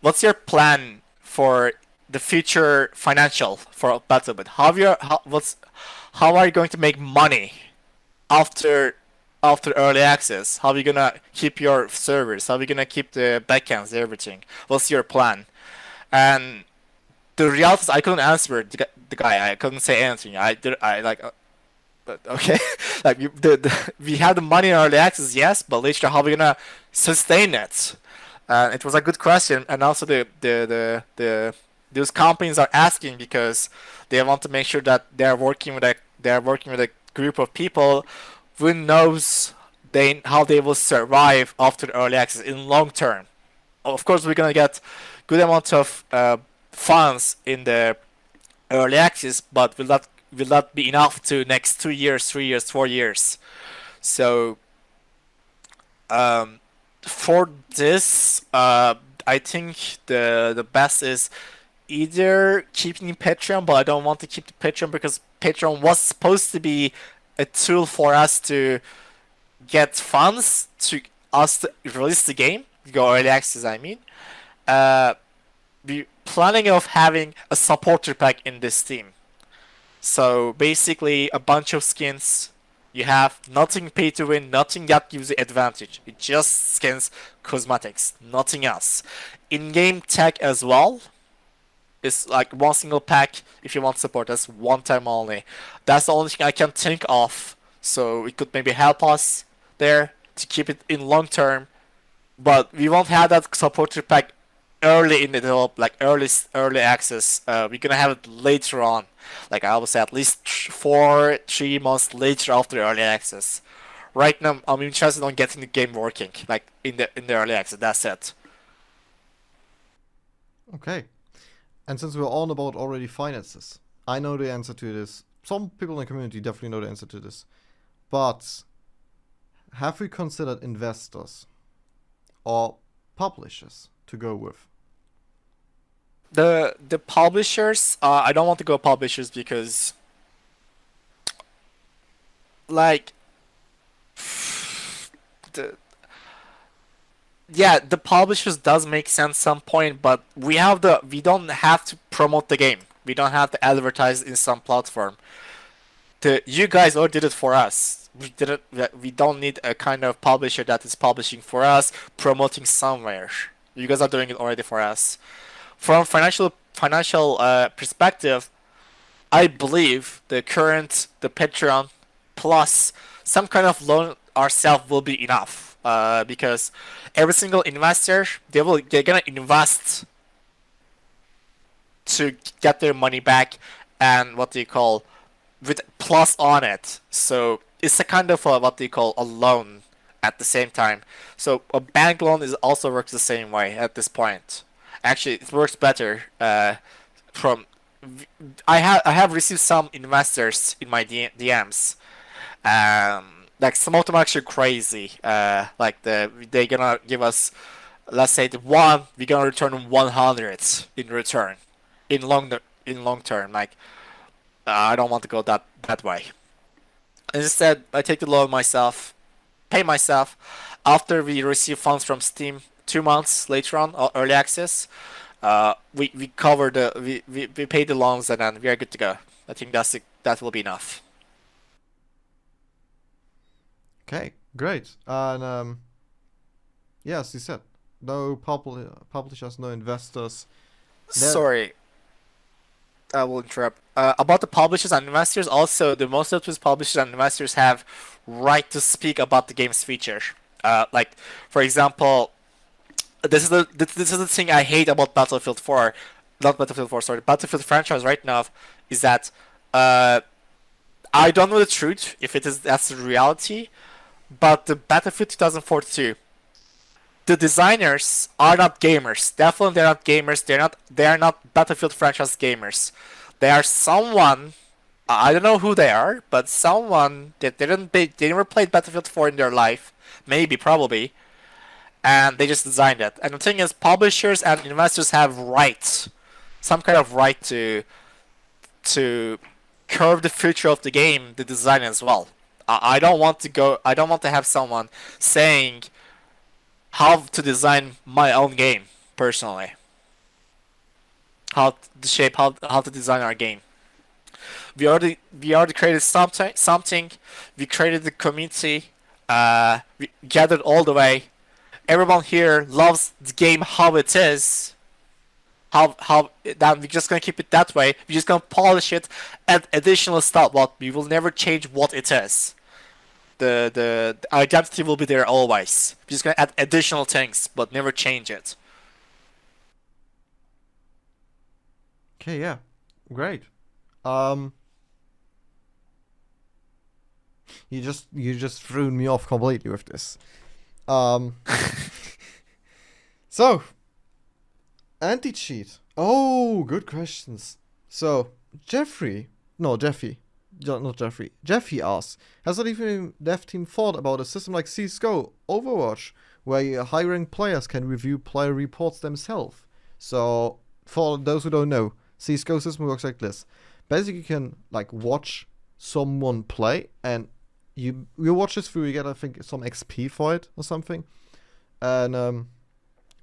A: "What's your plan for the future financial for BattleBit? How are you going to make money after early access? How are you gonna keep your servers? How are you gonna keep the backends, everything? What's your plan?" And the reality is I couldn't answer the guy. I couldn't say anything. But okay, like we have the money in early access, yes, but later how are we gonna sustain it? It was a good question, and also those companies are asking because they want to make sure that they're working with a group of people who knows how they will survive after early access in long term. Of course, we're gonna get good amount of funds in the early access, but will not be enough to next 2 years, 3 years, 4 years. So for this, I think the best is either keeping Patreon, but I don't want to keep the Patreon because Patreon was supposed to be a tool for us to get funds to us to release the game, go early access. I mean, we planning of having a supporter pack in this team. So basically, a bunch of skins. You have nothing pay to win, nothing that gives you advantage. It just skins, cosmetics, nothing else. In-game tech as well. It's like one single pack if you want support. That's one time only. That's the only thing I can think of. So it could maybe help us there to keep it in long term. But we won't have that supporter pack early in the develop, like early access. We're gonna have it later on. Like I would say, at least 3 months later after early access. Right now, I'm interested on getting the game working, like in the early access. That's it.
B: Okay. And since we're on about already finances, I know the answer to this. Some people in the community definitely know the answer to this. But have we considered investors or publishers to go with?
A: The publishers, I don't want to go publishers because like the the publishers does make sense some point, but we don't have to promote the game. We don't have to advertise in some platform. You guys already did it for us. We don't need a kind of publisher that is publishing for us, promoting somewhere. You guys are doing it already for us. From financial perspective, I believe the Patreon plus some kind of loan ourselves will be enough. Because every single investor they're gonna invest to get their money back, and what they call with plus on it. So it's a kind of what they call a loan, at the same time. So a bank loan is also works the same way at this point. Actually, it works better. From I have received some investors in my DMs. Like some of them are actually crazy. Like they gonna give us, let's say we're gonna return 100 in return, in long term. Like I don't want to go that way. Instead, I take the loan myself, pay myself. After we receive funds from Steam 2 months later on, early access, we cover we pay the loans and then we are good to go. I think that will be enough.
B: Okay, great. And yes, you said no publishers, no investors.
A: Sorry, I will interrupt. About the publishers and investors, also the most of these publishers and investors have right to speak about the game's feature. Like for example, this is the thing I hate about Battlefield 4, not Battlefield 4, sorry, Battlefield franchise right now, is that I don't know the truth if that's the reality, but the Battlefield 2042, the designers are not gamers. Definitely, they're not gamers. They are not Battlefield franchise gamers. They are someone. I don't know who they are, but someone that they never played Battlefield 4 in their life, maybe, probably, and they just designed it. And the thing is, publishers and investors have rights, some kind of right to curve the future of the game, the design as well. I don't want to have someone saying how to design my own game personally. How to design our game. We already created something. We created the community. We gathered all the way. Everyone here loves the game how it is. Then we're just gonna keep it that way. We're just gonna polish it, add additional stuff, but we will never change what it is. The identity will be there always. We're just gonna add additional things, but never change it.
B: Okay, yeah, great. You just threw me off completely with this. So, anti-cheat. Oh, good questions. So, Jeffy asks, has the dev team thought about a system like CSGO, Overwatch, where high-ranked players can review player reports themselves? So, for those who don't know, CSGO system works like this. Basically, you can like watch someone play, and you watch this through, you get, I think, some XP for it or something. And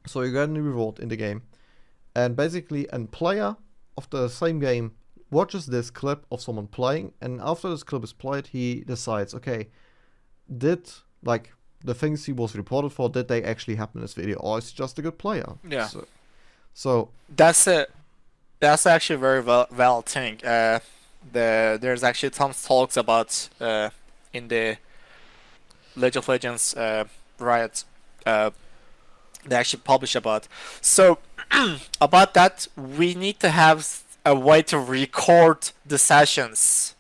B: so you get a reward in the game. And basically, a player of the same game watches this clip of someone playing, and after this clip is played, he decides, okay, did like the things he was reported for, did they actually happen in this video, or is he just a good player?
A: Yeah.
B: So
A: that's actually a very valid thing. There's actually some talks about in the League of Legends Riot. They actually publish about. So about that, we need to have a way to record the sessions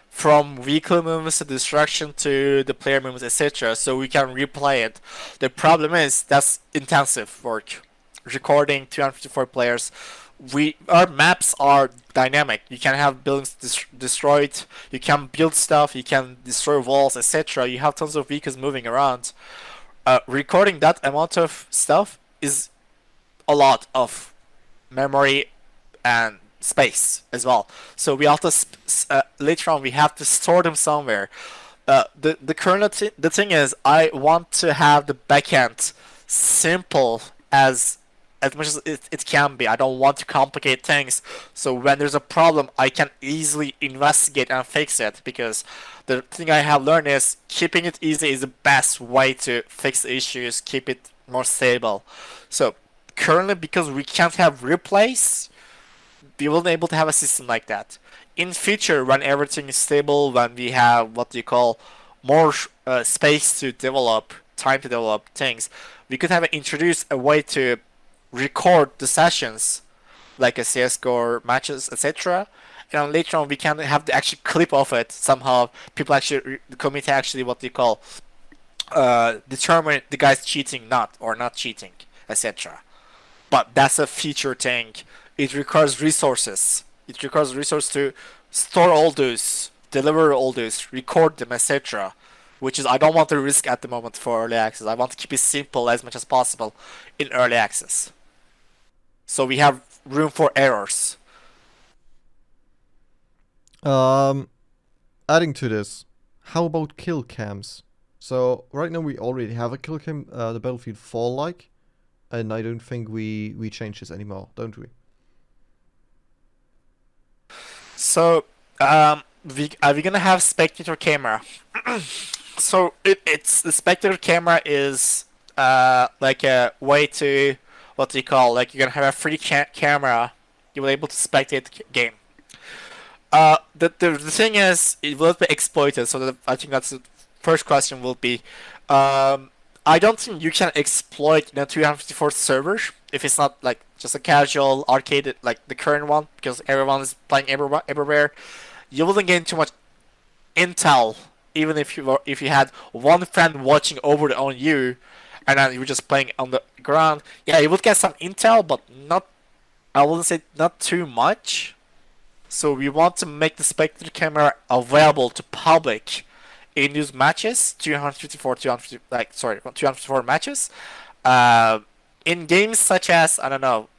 A: from weekly movements to destruction to the player movements, etc. So we can replay it. The problem is that's intensive work. Recording 254 players. Our maps are dynamic. You can have buildings destroyed. You can build stuff. You can destroy walls, etc. You have tons of vehicles moving around. Recording that amount of stuff is a lot of memory and space as well. So we have to later on we have to store them somewhere. The thing is, I want to have the backend simple as much as it can be. I don't want to complicate things. So when there's a problem, I can easily investigate and fix it, because the thing I have learned is keeping it easy is the best way to fix the issues, keep it more stable. So currently, because we can't have replays, we won't be able to have a system like that. In future, when everything is stable, when we have what you call more space to develop, time to develop things, we could have introduced a way to record the sessions, like a CSGO or matches, etc. And later on, we can have the actual clip of it somehow. People actually, the community actually, what you call, determine the guy's cheating or not cheating, etc. But that's a feature thing. It requires resources. It requires resources to store all those, deliver all those, record them, etc. Which is I don't want to risk at the moment for early access. I want to keep it simple as much as possible in early access. So we have room for errors.
B: Adding to this, how about kill cams? So right now we already have a kill cam, the Battlefield 4 like, and I don't think we change this anymore, don't we?
A: So are we gonna have spectator camera? So it's the spectator camera is like a way to what do you call, like you're gonna have a free camera. You will able to spectate the game. The thing is, it will be exploited. So I think that's the first question will be, I don't think you can exploit the 254 server if it's not like just a casual arcade like the current one, because everyone is playing everywhere. You wouldn't gain too much intel, even if you had one friend watching over on you, and then you were just playing on the ground. Yeah, you would get some intel, but not. I wouldn't say not too much. So we want to make the spectator camera available to public in these matches, 254 matches. In games such as I don't know,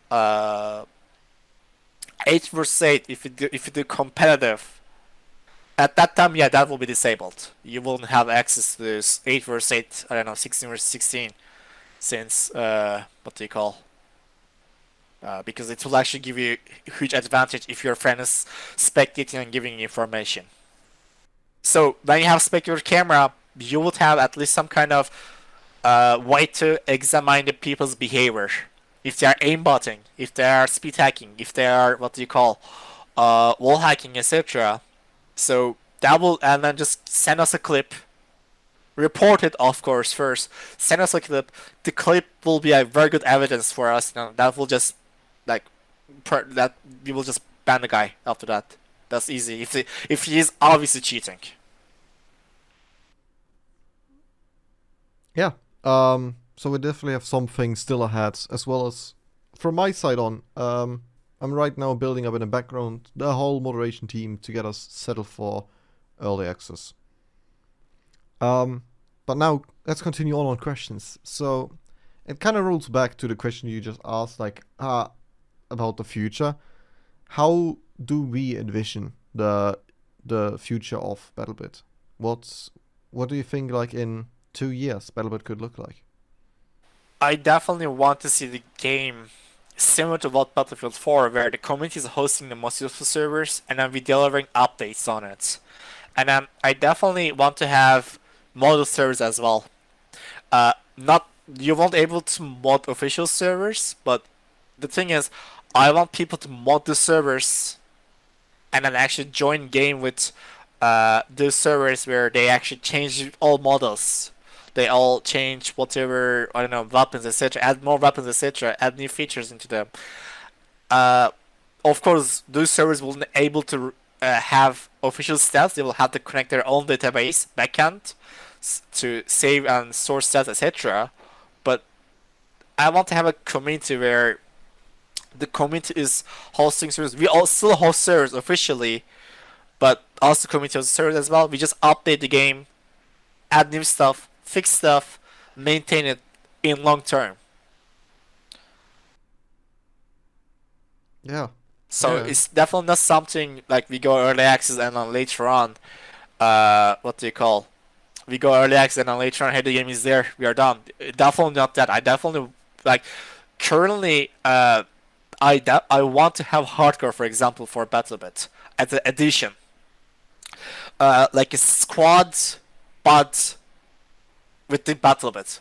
A: 8 versus 8, if you do competitive, at that time, yeah, that will be disabled. You won't have access to this 8 versus 8, I don't know, 16 versus 16, since what do you call? Because it will actually give you a huge advantage if your friend is spectating and giving you information. So when you have spectator camera, you would have at least some kind of way to examine the people's behavior. If they are aimbotting, if they are speed hacking, if they are what do you call, wall hacking, etc. So that will, and then just send us a clip. Report it, of course, first. Send us a clip. The clip will be a very good evidence for us. That will just like that we will just ban the guy after that. That's easy. If he is obviously cheating.
B: Yeah. So we definitely have something still ahead, as well as from my side on. I'm right now building up in the background the whole moderation team to get us settled for early access. But now let's continue on questions. So it kind of rolls back to the question you just asked, like about the future. How do we envision the future of BattleBit? What do you think, like in 2 years, BattleBit could look like?
A: I definitely want to see the game similar to what Battlefield 4, where the community is hosting the most useful servers, and then we delivering updates on it. And I definitely want to have model servers as well. Not you won't able to mod official servers, but the thing is, I want people to mod the servers and then actually join game with those servers where they actually change all models. They all change whatever, I don't know, weapons, etc. Add more weapons, etc. Add new features into them. Of course, those servers will be able to have official stats. They will have to connect their own database backend to save and store stats, etc. But I want to have a community where the community is hosting servers. We all still host servers officially, but also community hosts servers as well. We just update the game, add new stuff, fix stuff, maintain it in long term.
B: Yeah.
A: So
B: Yeah.
A: it's definitely not something like we go early access and then later on, what do you call? We go early access and then later on, hey, the game is there, we are done. Definitely not that. I definitely like currently. I want to have hardcore, for example, for BattleBit as an addition, like a squad, but with the BattleBit.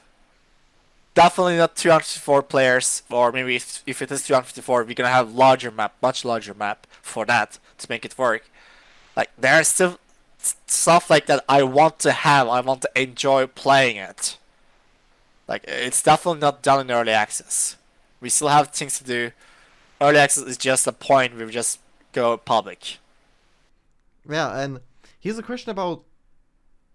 A: Definitely not 254 players, or maybe if it is 254, we're gonna have larger map, much larger map for that to make it work. Like there are still stuff like that I want to have. I want to enjoy playing it. Like it's definitely not done in early access. We still have things to do. Early access is just a point where we just go public.
B: Yeah, and here's a question about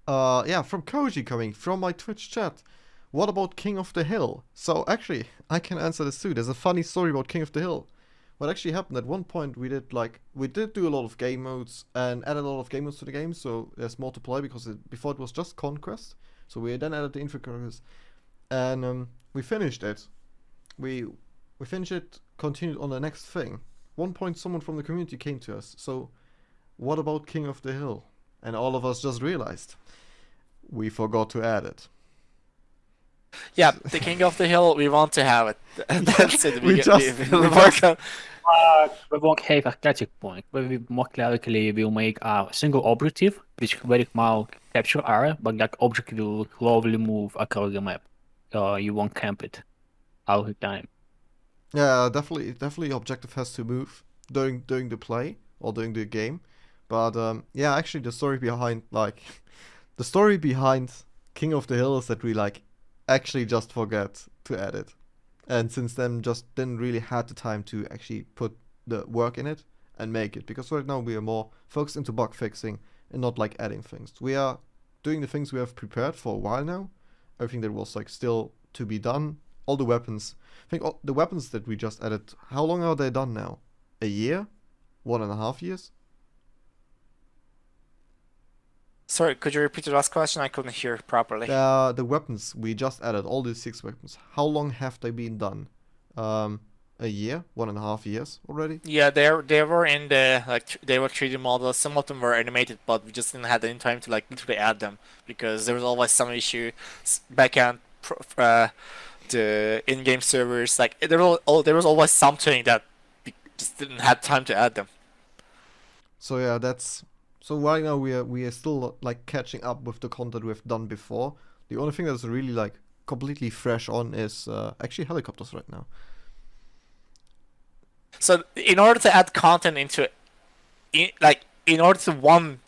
B: Yeah, from Koji coming from my Twitch chat. What about King of the Hill? So actually, I can answer this too. There's a funny story about King of the Hill. What actually happened at one point, we did do a lot of game modes and added a lot of game modes to the game, so there's more to play because before it was just Conquest. So we then added the Infant Conquest, and we finished it. We finished it, continued on the next thing. One point, someone from the community came to us. So, what about King of the Hill? And all of us just realized we forgot to add it.
A: Yeah, the King of the Hill, we want to have it. That's it.
B: We
A: We'll work on.
D: We won't have a static point, but we more likely will make a single objective, which very small capture area, but that object will slowly move across the map. You won't camp it all the time.
B: Yeah, definitely objective has to move during the play or during the game. But yeah, actually the story behind King of the Hill is that we actually just forget to add it. And since then just didn't really had the time to actually put the work in it and make it, because right now we are more focused into bug fixing and not adding things. We are doing the things we have prepared for a while now. Everything that was still to be done. All the weapons. I think all the weapons that we just added, how long are they done now? A year? 1.5 years?
A: Sorry, could you repeat the last question? I couldn't hear properly.
B: The weapons we just added, all these 6 weapons. How long have they been done? A year, 1.5 years already.
A: Yeah, they were in the they were 3D models. Some of them were animated, but we just didn't have any time to literally add them because there was always some issue backend. The in-game servers, there was always something that we just didn't have time to add them.
B: So yeah, so right now we are still catching up with the content we've done before. The only thing that's really completely fresh on is actually helicopters right now.
A: So in order to add content into, in order to one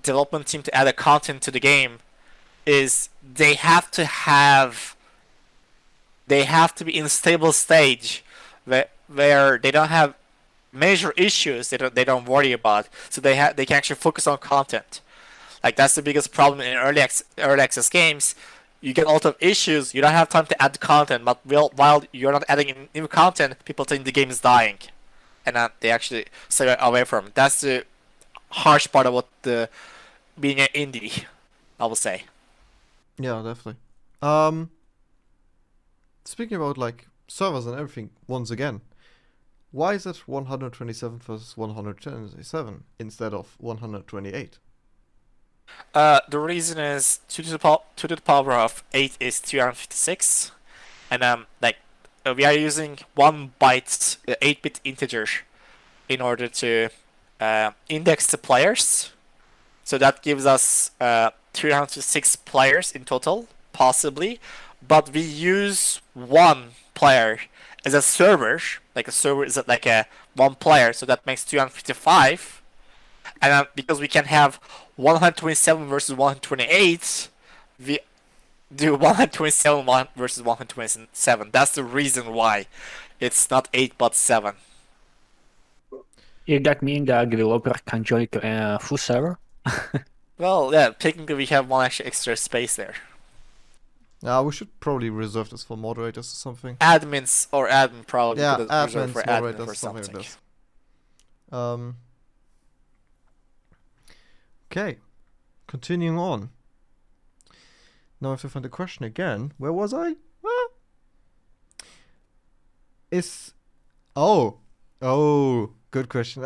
A: development team to add a content to the game, is they have to be in a stable stage where they don't have major issues they don't worry about, so they can actually focus on content. That's the biggest problem in early access games. You get a lot of issues, you don't have time to add content, but while you're not adding in new content, people think the game is dying, and they actually stay away from it. That's the harsh part about being an indie, I would say.
B: Yeah, definitely. Speaking about servers and everything, once again, why is it 127 versus 127 instead of 128?
A: The reason is 2 to the power of 8 is 256, and we are using 1 byte 8-bit integer in order to index the players, so that gives us 306 players in total, possibly, but we use 1 player as a server. A server is a 1 player, so that makes 255. And because we can have 127 versus 128, we do 127 versus 127. That's the reason why it's not 8 but 7.
D: If that means the developer can join a full server?
A: Well, yeah, technically we have 1 extra space there.
B: We should probably reserve this for moderators or something.
A: Admins or admin probably.
B: Yeah,
A: admins,
B: for moderators or something like this. Okay, continuing on. Now I have to find the question again. Where was I? Good question.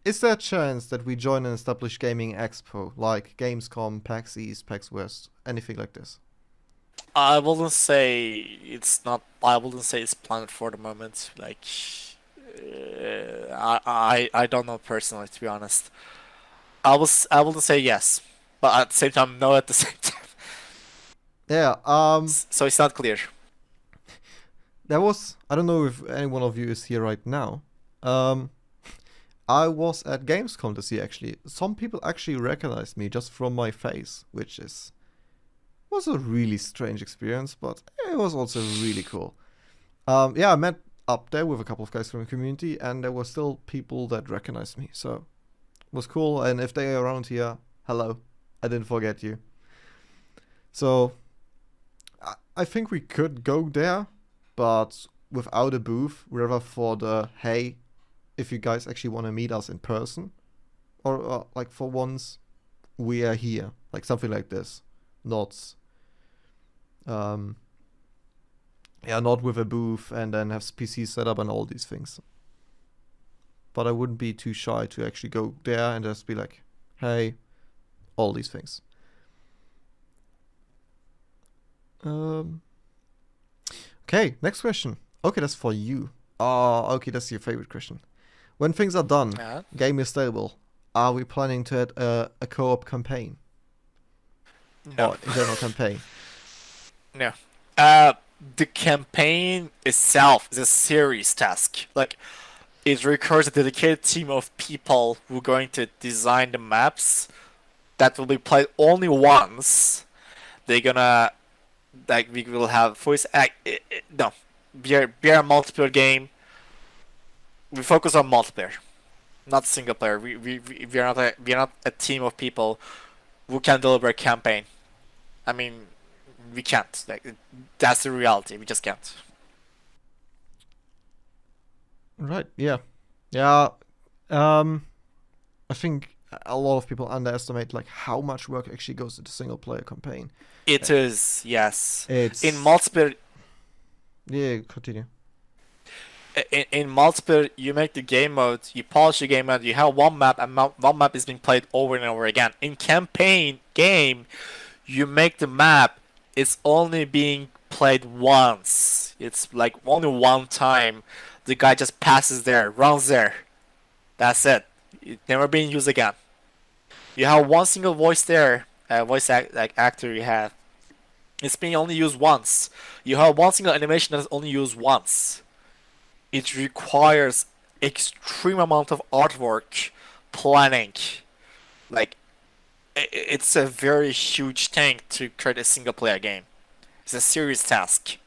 B: Is there a chance that we join an established gaming expo like Gamescom, PAX East, PAX West, anything like this?
A: I wouldn't say it's planned for the moment. I don't know personally, to be honest. I wouldn't say yes, but at the same time, no. At the same time.
B: Yeah.
A: So it's not clear.
B: I don't know if any one of you is here right now. I was at Gamescom this year actually. Some people actually recognized me just from my face, which was a really strange experience, but it was also really cool. Yeah, I met up there with a couple of guys from the community, and there were still people that recognized me, so it was cool. And if they are around here, hello, I didn't forget you. So, I think we could go there, but without a booth, rather for the, hey, if you guys actually want to meet us in person, or like for once, we are here, like something like this, not, not with a booth and then have PC set up and all these things. But I wouldn't be too shy to actually go there and just be like, hey, all these things. Okay, next question. Okay, that's for you. Oh, okay, that's your favorite question. When things are done, game is stable, are we planning to add a co-op campaign?
A: No.
B: Or internal campaign?
A: No. The campaign itself is a serious task. Like, it requires a dedicated team of people who are going to design the maps that will be played only once. They're gonna, like, we will have voice act. No, we are a multiplayer game. We focus on multiplayer, not single player. We are not a team of people who can deliver a campaign. I mean, we can't. Like, that's the reality. We just can't.
B: Right, yeah. Yeah, I think a lot of people underestimate like how much work actually goes into single player campaign.
A: It is, yes.
B: It's
A: In multiplayer,
B: yeah, continue.
A: in multiplayer, you make the game mode, you polish the game mode, you have one map, and one map is being played over and over again. In campaign game, you make the map, it's only being played once. It's like only one time. The guy just passes there, runs there. That's it. It's never being used again. You have one single voice there, actor you have. It's being only used once. You have one single animation that's only used once. It requires extreme amount of artwork, planning. Like, it's a very huge thing to create a single player game. It's a serious task.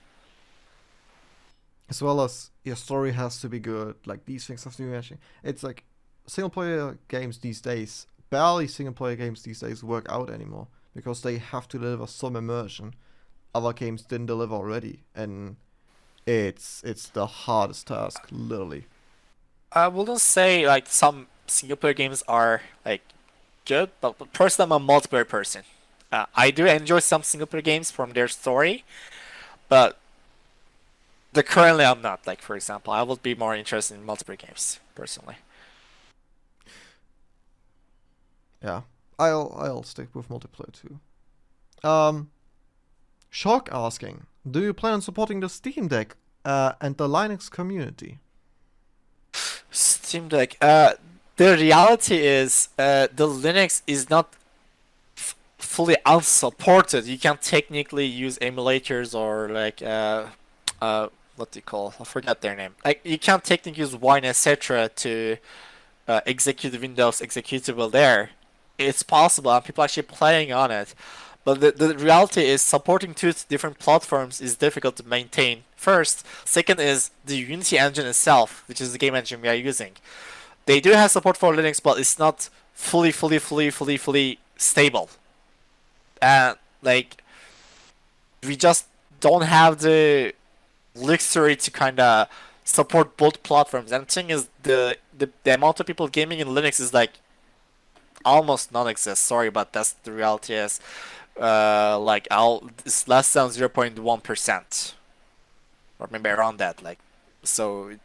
B: As well as your story has to be good, like these things have to be matching. It's like single player games these days, barely single player games these days work out anymore because they have to deliver some immersion other games didn't deliver already, and it's the hardest task, literally.
A: I wouldn't say like some single player games are like good, but personally I'm a multiplayer person. I do enjoy some single player games from their story, but currently I'm not. Like, for example, I would be more interested in multiplayer games personally.
B: Yeah, I'll stick with multiplayer too. Shock asking, do you plan on supporting the Steam Deck and the Linux community?
A: Steam Deck. The reality is, the Linux is not fully unsupported. You can technically use emulators or like what do you call? I forgot their name. Like, you can technically use Wine, etc. to execute Windows executable there. It's possible, and people are actually playing on it. But the reality is supporting two different platforms is difficult to maintain. First. Second is the Unity engine itself, which is the game engine we are using. They do have support for Linux, but it's not fully stable. And like, we just don't have the luxury to kind of support both platforms. And the thing is, the amount of people gaming in Linux is like almost non-existent. Sorry, but that's the reality is. Like, it's less than 0.1%, or maybe around that. Like, so it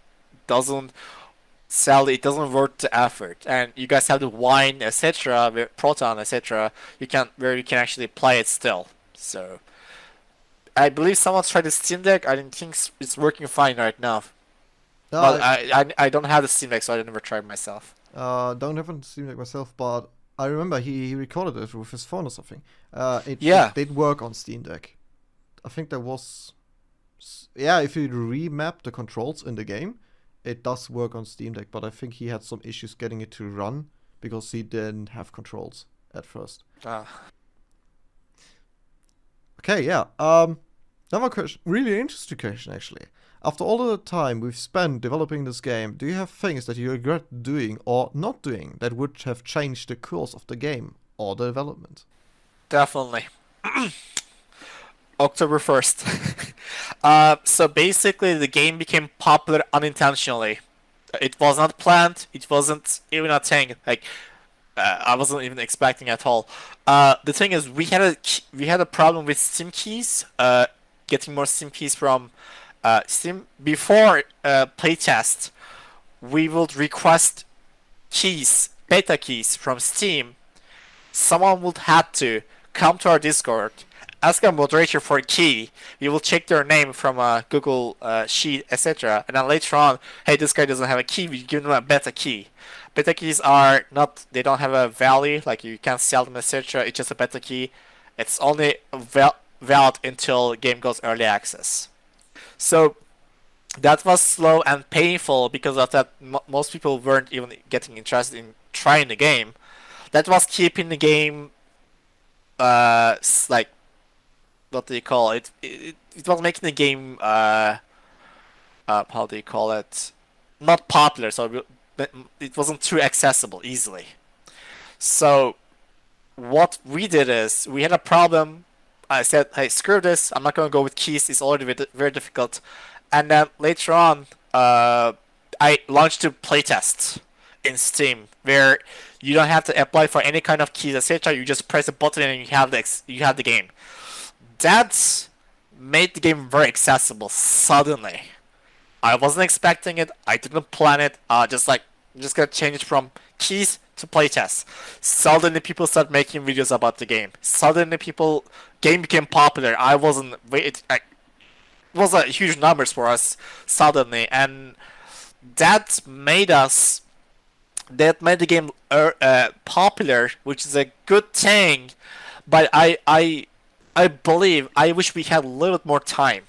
A: doesn't worth the effort. And you guys have the Wine, etc., Proton, etc. where you can actually play it still. So I believe someone's tried the Steam Deck. I don't think it's working fine right now.
B: No,
A: But I don't have the Steam Deck, so I never tried myself.
B: Don't have a Steam Deck myself, but I remember he recorded it with his phone or something. It did work on Steam Deck. I think there was... Yeah, if you remap the controls in the game, it does work on Steam Deck, but I think he had some issues getting it to run because he didn't have controls at first. Okay, yeah. Another question, really interesting question actually. After all the time we've spent developing this game, do you have things that you regret doing or not doing that would have changed the course of the game or the development?
A: Definitely. October 1st. So basically, the game became popular unintentionally. It was not planned. It wasn't even a thing. Like I wasn't even expecting at all. The thing is, we had a problem with Steam keys. Getting more Steam keys from Steam before playtest. We would request keys, beta keys from Steam. Someone would have to come to our Discord, ask a moderator for a key. We will check their name from a Google sheet, etc. And then later on, hey, this guy doesn't have a key. We give them a beta key. Beta keys are not. They don't have a value. Like you can't sell them, etc. It's just a beta key. It's only valid until game goes early access. So that was slow and painful because of that. Most people weren't even getting interested in trying the game. That was keeping the game like what do you call it? It was making the game how do you call it? Not popular, so it wasn't too accessible easily. So what we did is we had a problem. I said, hey, screw this. I'm not gonna go with keys. It's already very difficult. And then later on, I launched a playtest in Steam where you don't have to apply for any kind of keys, etc. You just press a button and you have the game. That made the game very accessible suddenly. I wasn't expecting it. I didn't plan it. Just gonna change it from keys to playtest. Suddenly people start making videos about the game. Suddenly game became popular. I wasn't wait. It was a huge numbers for us suddenly, and that made us that made the game popular, which is a good thing. But I believe I wish we had a little bit more time.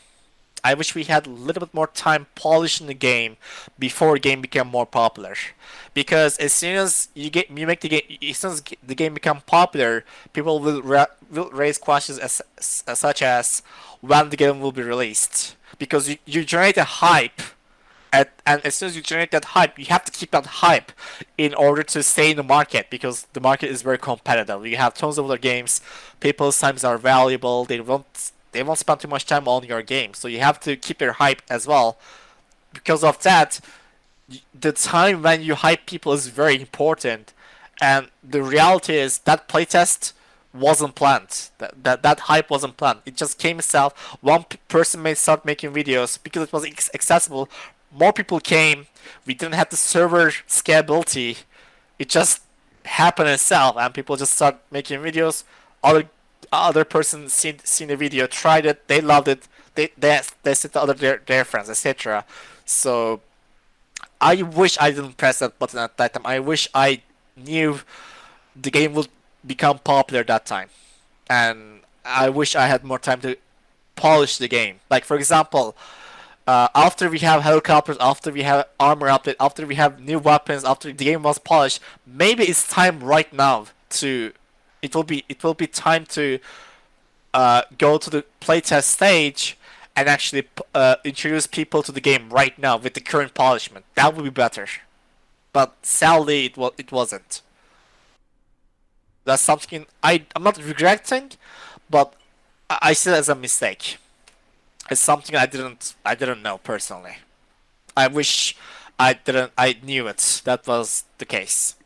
A: I wish we had a little bit more time polishing the game before the game became more popular. Because as soon as you make the game, as soon as the game become popular, people will raise questions such as when the game will be released. Because you generate a hype, and as soon as you generate that hype, you have to keep that hype in order to stay in the market, because the market is very competitive. You have tons of other games, people's times are valuable, they won't spend too much time on your game, so you have to keep your hype as well. Because of that, the time when you hype people is very important, and the reality is that playtest wasn't planned. That hype wasn't planned. It just came itself. One person may start making videos because it was accessible. More people came. We didn't have the server scalability. It just happened itself, and people just start making videos. Other person seen the video, tried it, they loved it. They said to their friends, etc. So I wish I didn't press that button at that time. I wish I knew the game would become popular that time, and I wish I had more time to polish the game. Like for example, after we have helicopters, after we have armor update, after we have new weapons, after the game was polished, maybe it's time right now to. It will be time to go to the playtest stage and actually introduce people to the game right now with the current polishment. That would be better. But sadly, it wasn't. That's something I'm not regretting, but I see it as a mistake. It's something I didn't know personally. I wish I knew it. That was the case.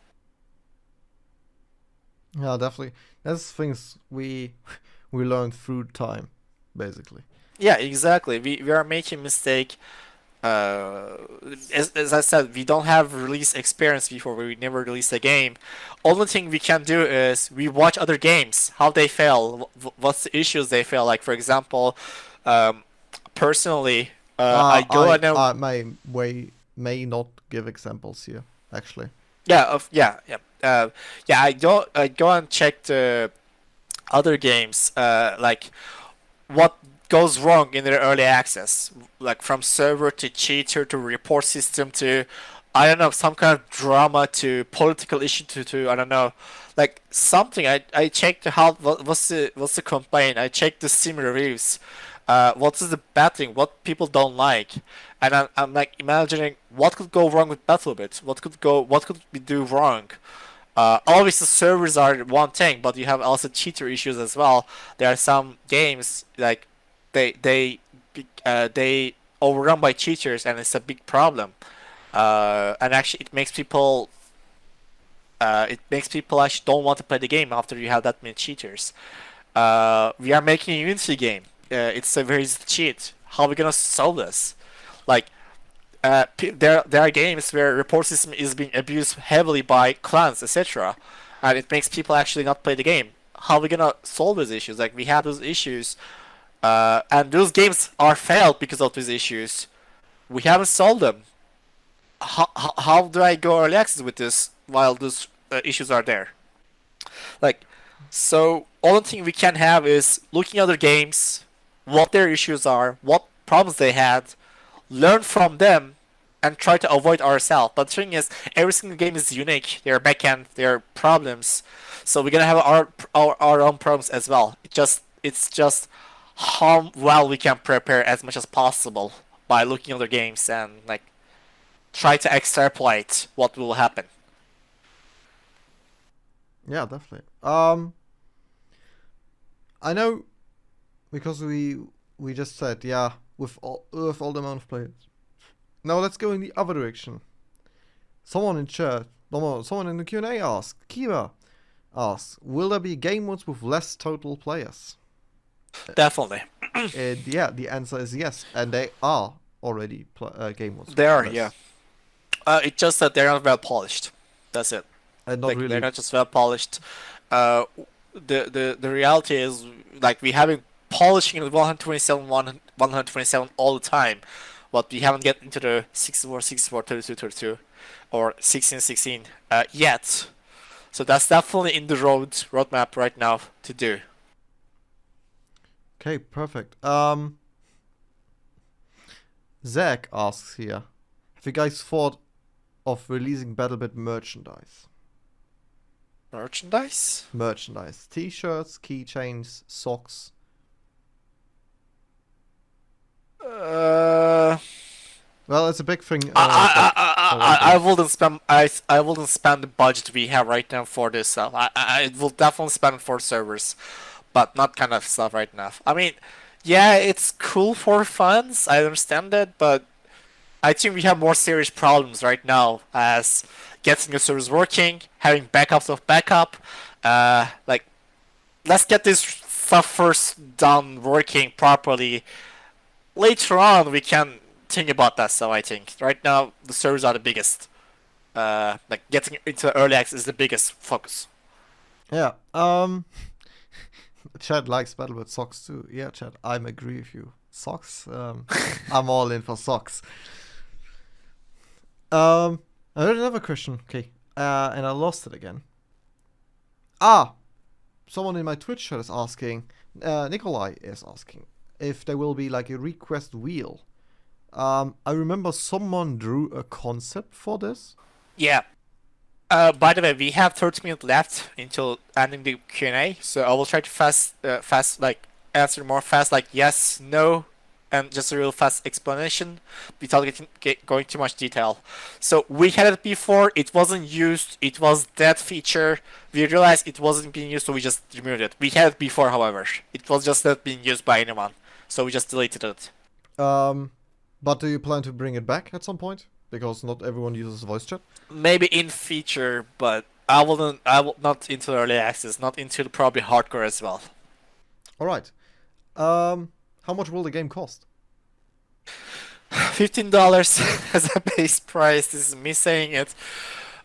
B: Yeah, definitely. That's things we learned through time, basically.
A: Yeah, exactly. We are making mistake. As I said, we don't have release experience before. We never released a game. Only thing we can do is we watch other games, how they fail, what's the issues they fail. Like for example, personally, I go and
B: may not give examples here, actually.
A: Yeah, yeah. I go and check the other games, like what goes wrong in their early access, like from server to cheater to report system to, I don't know, some kind of drama to political issue to I don't know, like something. I checked what's the complaint. I checked the Steam reviews. What is the bad thing? What people don't like, and I'm like imagining what could go wrong with BattleBit. What could we do wrong? Obviously, servers are one thing, but you have also cheater issues as well. There are some games like they overrun by cheaters, and it's a big problem. And actually, it makes people actually don't want to play the game after you have that many cheaters. We are making a Unity game. It's a very easy to cheat. How are we gonna solve this? Like, there are games where report system is being abused heavily by clans, etc., and it makes people actually not play the game. How are we gonna solve those issues? Like, we have those issues, and those games are failed because of these issues. We haven't solved them. How do I go early access with this while those issues are there? Like, so only thing we can have is looking at other games, what their issues are, what problems they had, learn from them, and try to avoid ourselves. But the thing is, every single game is unique. Their backend, their problems. So we're gonna have our own problems as well. It's just how well we can prepare as much as possible by looking at other games and like try to extrapolate what will happen.
B: Yeah, definitely. I know because we just said with all the amount of players. Now let's go in the other direction. Someone in chat, someone in the Q&A asked, Kiva asks, will there be game modes with less total players?
A: Definitely.
B: Yeah, the answer is yes, and they are already game modes.
A: They are, yeah. It's just that they're not well polished. That's it.
B: And not
A: Like,
B: really.
A: they're not just well polished. The reality is, like, we have been polishing the 127 all the time, but we haven't get into the 64, 64, 32, 32, or 16, 16 yet. So that's definitely in the roadmap right now to do.
B: Okay, perfect. Zach asks here, have you guys thought of releasing BattleBit merchandise?
A: Merchandise?
B: Merchandise. T-shirts, keychains, socks. Well, it's a big thing.
A: I wouldn't spend. I wouldn't spend the budget we have right now for this stuff. I will definitely spend it for servers, but not kind of stuff right now. I mean, yeah, it's cool for fans. I understand that, but I think we have more serious problems right now, as getting the servers working, having backups of backup. Like, let's get this stuff first done working properly. Later on, we can think about that stuff, I think. Right now, the servers are the biggest. Like, getting into early access is the biggest focus.
B: Yeah. Chad likes BattleBit socks too. Yeah, Chad, I agree with you. Socks? I'm all in for socks. I heard another question. Okay. And I lost it again. Someone in my Twitch chat is asking, Nikolai is asking, if there will be like a request wheel. I remember someone drew a concept for this.
A: Yeah. By the way, we have 30 minutes left until ending the Q&A, so I will try to like answer more fast, like yes, no, and just a real fast explanation without going too much detail. So we had it before, it wasn't used, it was that feature. We realized it wasn't being used, so we just removed it. We had it before, however. It was just not being used by anyone, so we just deleted it.
B: But do you plan to bring it back at some point? Because not everyone uses voice chat.
A: Maybe in feature, but I will not into early access, not into probably hardcore as well.
B: All right. How much will the game cost?
A: $15 as a base price. This is me saying it.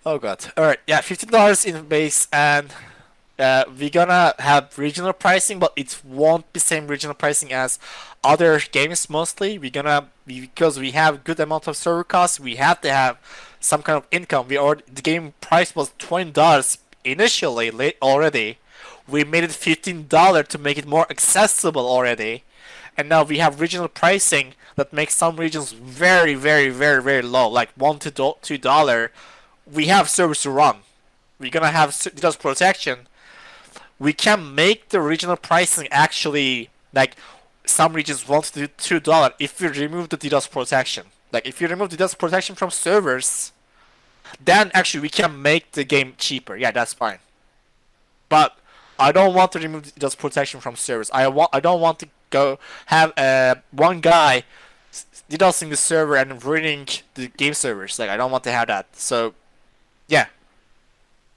A: Oh god. All right. Yeah, $15 in base, and we're gonna have regional pricing, but it won't be same regional pricing as other games mostly. Because we have good amount of server costs, we have to have some kind of income. The game price was $20 initially already. We made it $15 to make it more accessible already. And now we have regional pricing that makes some regions very, very, very, very low, like $1 to $2. We have servers to run. We're gonna have DDoS protection. We can make the regional pricing actually, like, some regions $1 to $2 if we remove the DDoS protection. Like, if you remove DDoS protection from servers, then actually we can make the game cheaper. Yeah, that's fine. But I don't want to remove just protection from servers. I don't want to go have one guy DDoSing the server and ruining the game servers. Like I don't want to have that. So yeah.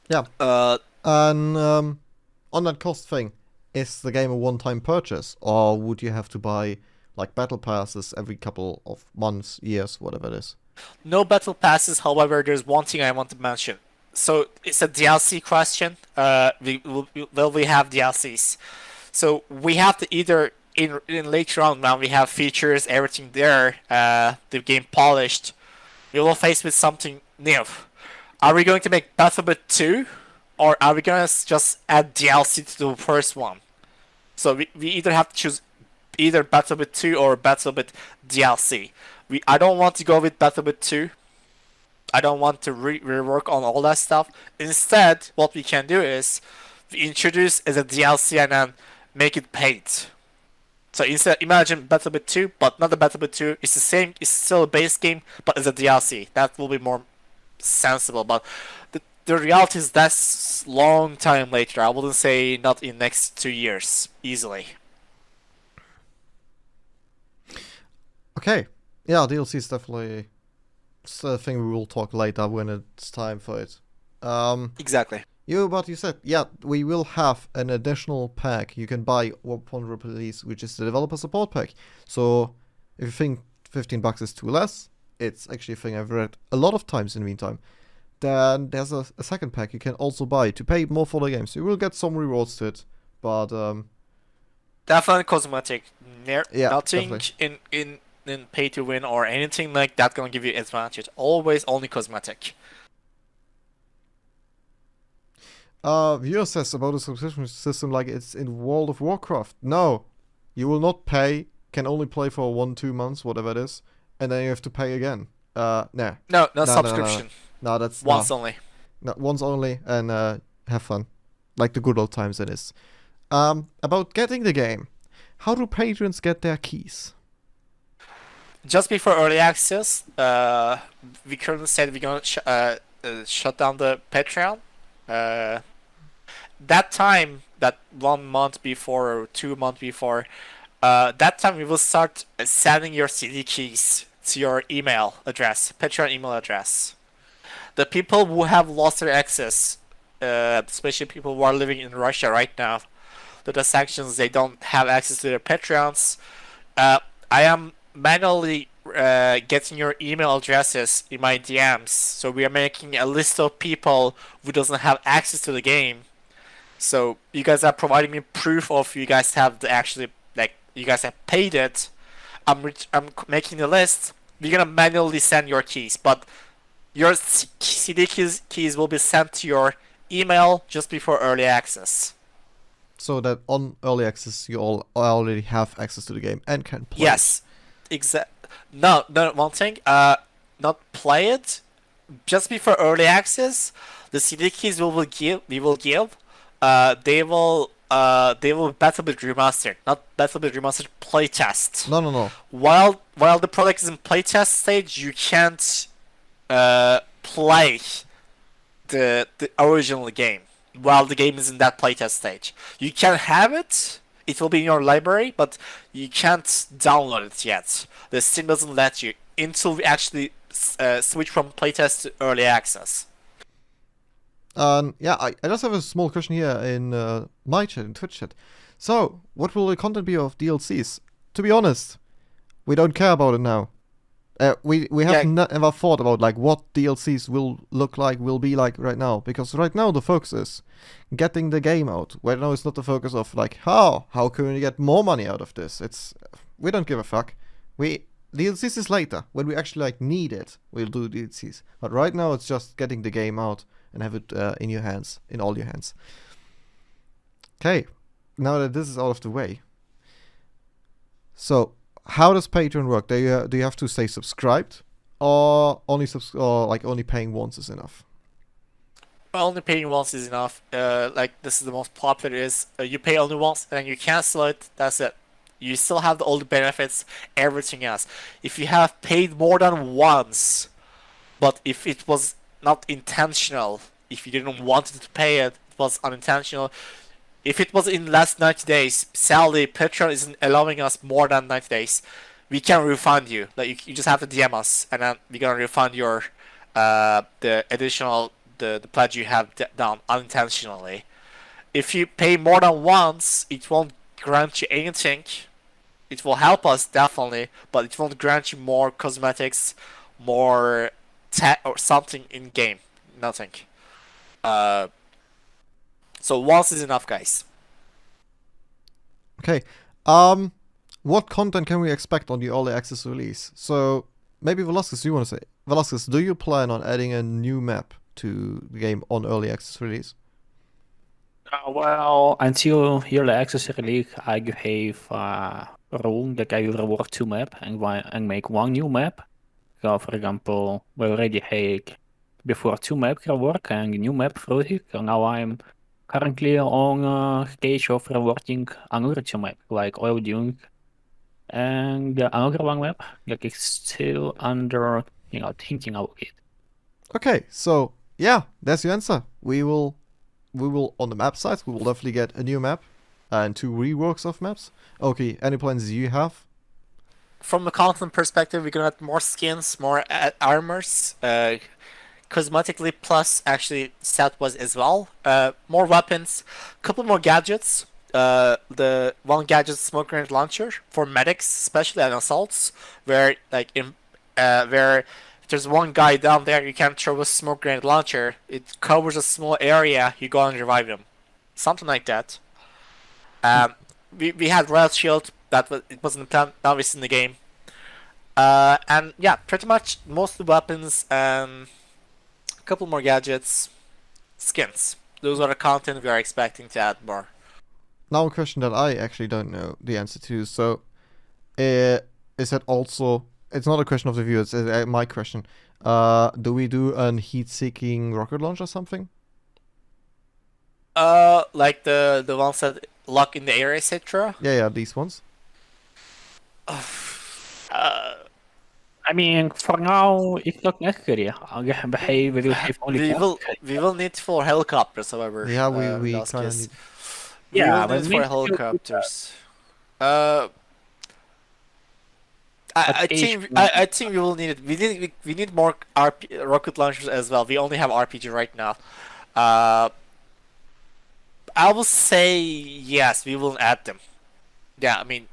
B: Yeah.
A: Uh,
B: And on that cost thing, is the game a one-time purchase, or would you have to buy like battle passes every couple of months, years, whatever it is?
A: no battle passes. However, there's one thing I want to mention. So it's a DLC question. Will we have DLCs? So we have to either in later on when we have features, everything there, the game polished, we will face with something new. Are we going to make Battlebit 2, or are we gonna just add DLC to the first one? So we either have to choose either Battlebit 2 or Battlebit DLC. I don't want to go with Battlebit 2. I don't want to rework on all that stuff. Instead, what we can do is we introduce as a DLC and then make it paid. So instead, imagine Battlebit 2, but not the Battlebit 2. It's the same. It's still a base game, but as a DLC. That will be more sensible. But the reality is that's long time later. I wouldn't say not in next 2 years easily.
B: Okay. Yeah, DLC is definitely a thing we will talk later when it's time for it.
A: Exactly.
B: But you said, yeah, we will have an additional pack you can buy upon release, which is the developer support pack. So if you think $15 is too less, it's actually a thing I've read a lot of times in the meantime. Then there's a second pack you can also buy to pay more for the game. So you will get some rewards to it, but
A: Definitely cosmetic.
B: Yeah,
A: Nothing
B: definitely.
A: in pay to win or anything like that gonna give you advantage. Always only cosmetic.
B: Viewer says about the subscription system like it's in World of Warcraft. No, you will not pay. Can only play for 1-2 months, whatever it is, and then you have to pay again. Nah.
A: No, subscription.
B: No, that's
A: Once only.
B: No, once only, and have fun, like the good old times it is. About getting the game, how do patrons get their keys?
A: Just before early access, we currently said we're gonna shut down the Patreon. That time, that 1 month before or 2 months before, that time we will start sending your CD keys to your email address, Patreon email address. The people who have lost their access, especially people who are living in Russia right now, due to sanctions, they don't have access to their Patreons. I am manually getting your email addresses in my DMs, so we are making a list of people who doesn't have access to the game. So you guys are providing me proof of you guys have you guys have paid it. I'm making the list. We're gonna manually send your keys, but your CD keys will be sent to your email just before early access.
B: So that on early access you all already have access to the game and can play.
A: Yes, No, one thing. Not play it. Just before early access, the CD keys we will give. They will BattleBit Remastered, not BattleBit Remastered Playtest.
B: No.
A: While the product is in playtest stage, you can't play the original game while the game is in that playtest stage. You can have it. It will be in your library, but you can't download it yet. The Steam doesn't let you until we actually switch from playtest to early access.
B: Yeah, I just have a small question here in my chat, in Twitch chat. So, what will the content be of DLCs? To be honest, we don't care about it now. We have never thought about like what DLCs will be like right now, because right now the focus is getting the game out. Right now it's not the focus of like how can we get more money out of this. We don't give a fuck. DLCs is later when we actually like need it. We'll do DLCs, but right now it's just getting the game out and have it in all your hands. Okay, now that this is out of the way, so. How does Patreon work? Do you have to stay subscribed, or only paying once is enough?
A: Well, only paying once is enough. This is the most popular is you pay only once and then you cancel it. That's it. You still have all the benefits, everything else. If you have paid more than once, but if it was not intentional. If you didn't want to pay it, it was unintentional. If it was in last 90 days, sadly, Patreon isn't allowing us more than 90 days. We can refund you. Like you just have to DM us, and then we're gonna refund your the additional the pledge you have done unintentionally. If you pay more than once, it won't grant you anything. It will help us definitely, but it won't grant you more cosmetics, more tech or something in game. Nothing. So once is enough, guys.
B: Okay. What content can we expect on the early access release? So maybe Velasquez, you want to say? Velasquez, do you plan on adding a new map to the game on early access release?
D: Well, until early access release, I have a rule that I will reward 2 map and make 1 new map. So, for example, we already had before 2 map reward and a new map project. So now I'm currently on a stage of rewarding another 2 map, like Oil Dune and another 1 map that is still under, thinking about it.
B: Okay, so yeah, that's your answer. We will on the map side, we will definitely get a new map and 2 reworks of maps. Okay, any plans you have?
A: From a content perspective, we're gonna add more skins, more armors, cosmetically plus actually stat was as well. More weapons, couple more gadgets. The one gadget smoke grenade launcher for medics, especially and assaults, where where if there's one guy down there, you can throw a smoke grenade launcher. It covers a small area. You go and revive him, something like that. We had Riot Shield. It wasn't planned. Now it's in the game. And yeah, pretty much most of the weapons and a couple more gadgets, skins. Those are the content we are expecting to add more.
B: Now a question that I actually don't know the answer to. So, is that also? It's not a question of the viewers. It's my question. Do we do an heat-seeking rocket launch or something?
A: Like the ones that lock in the air, etc.
B: Yeah, these ones.
D: I mean, for now, it's not necessary. We will have only
A: we will need for helicopters, however.
B: Yeah, we kind of
A: Velasquez.
B: need.
A: We
D: Yeah,
A: will
D: but
A: need for
D: maybe
A: helicopters.
D: H1.
A: I think we will need it. We need more rocket launchers as well. We only have RPG right now. I will say yes. We will add them. Yeah, I mean,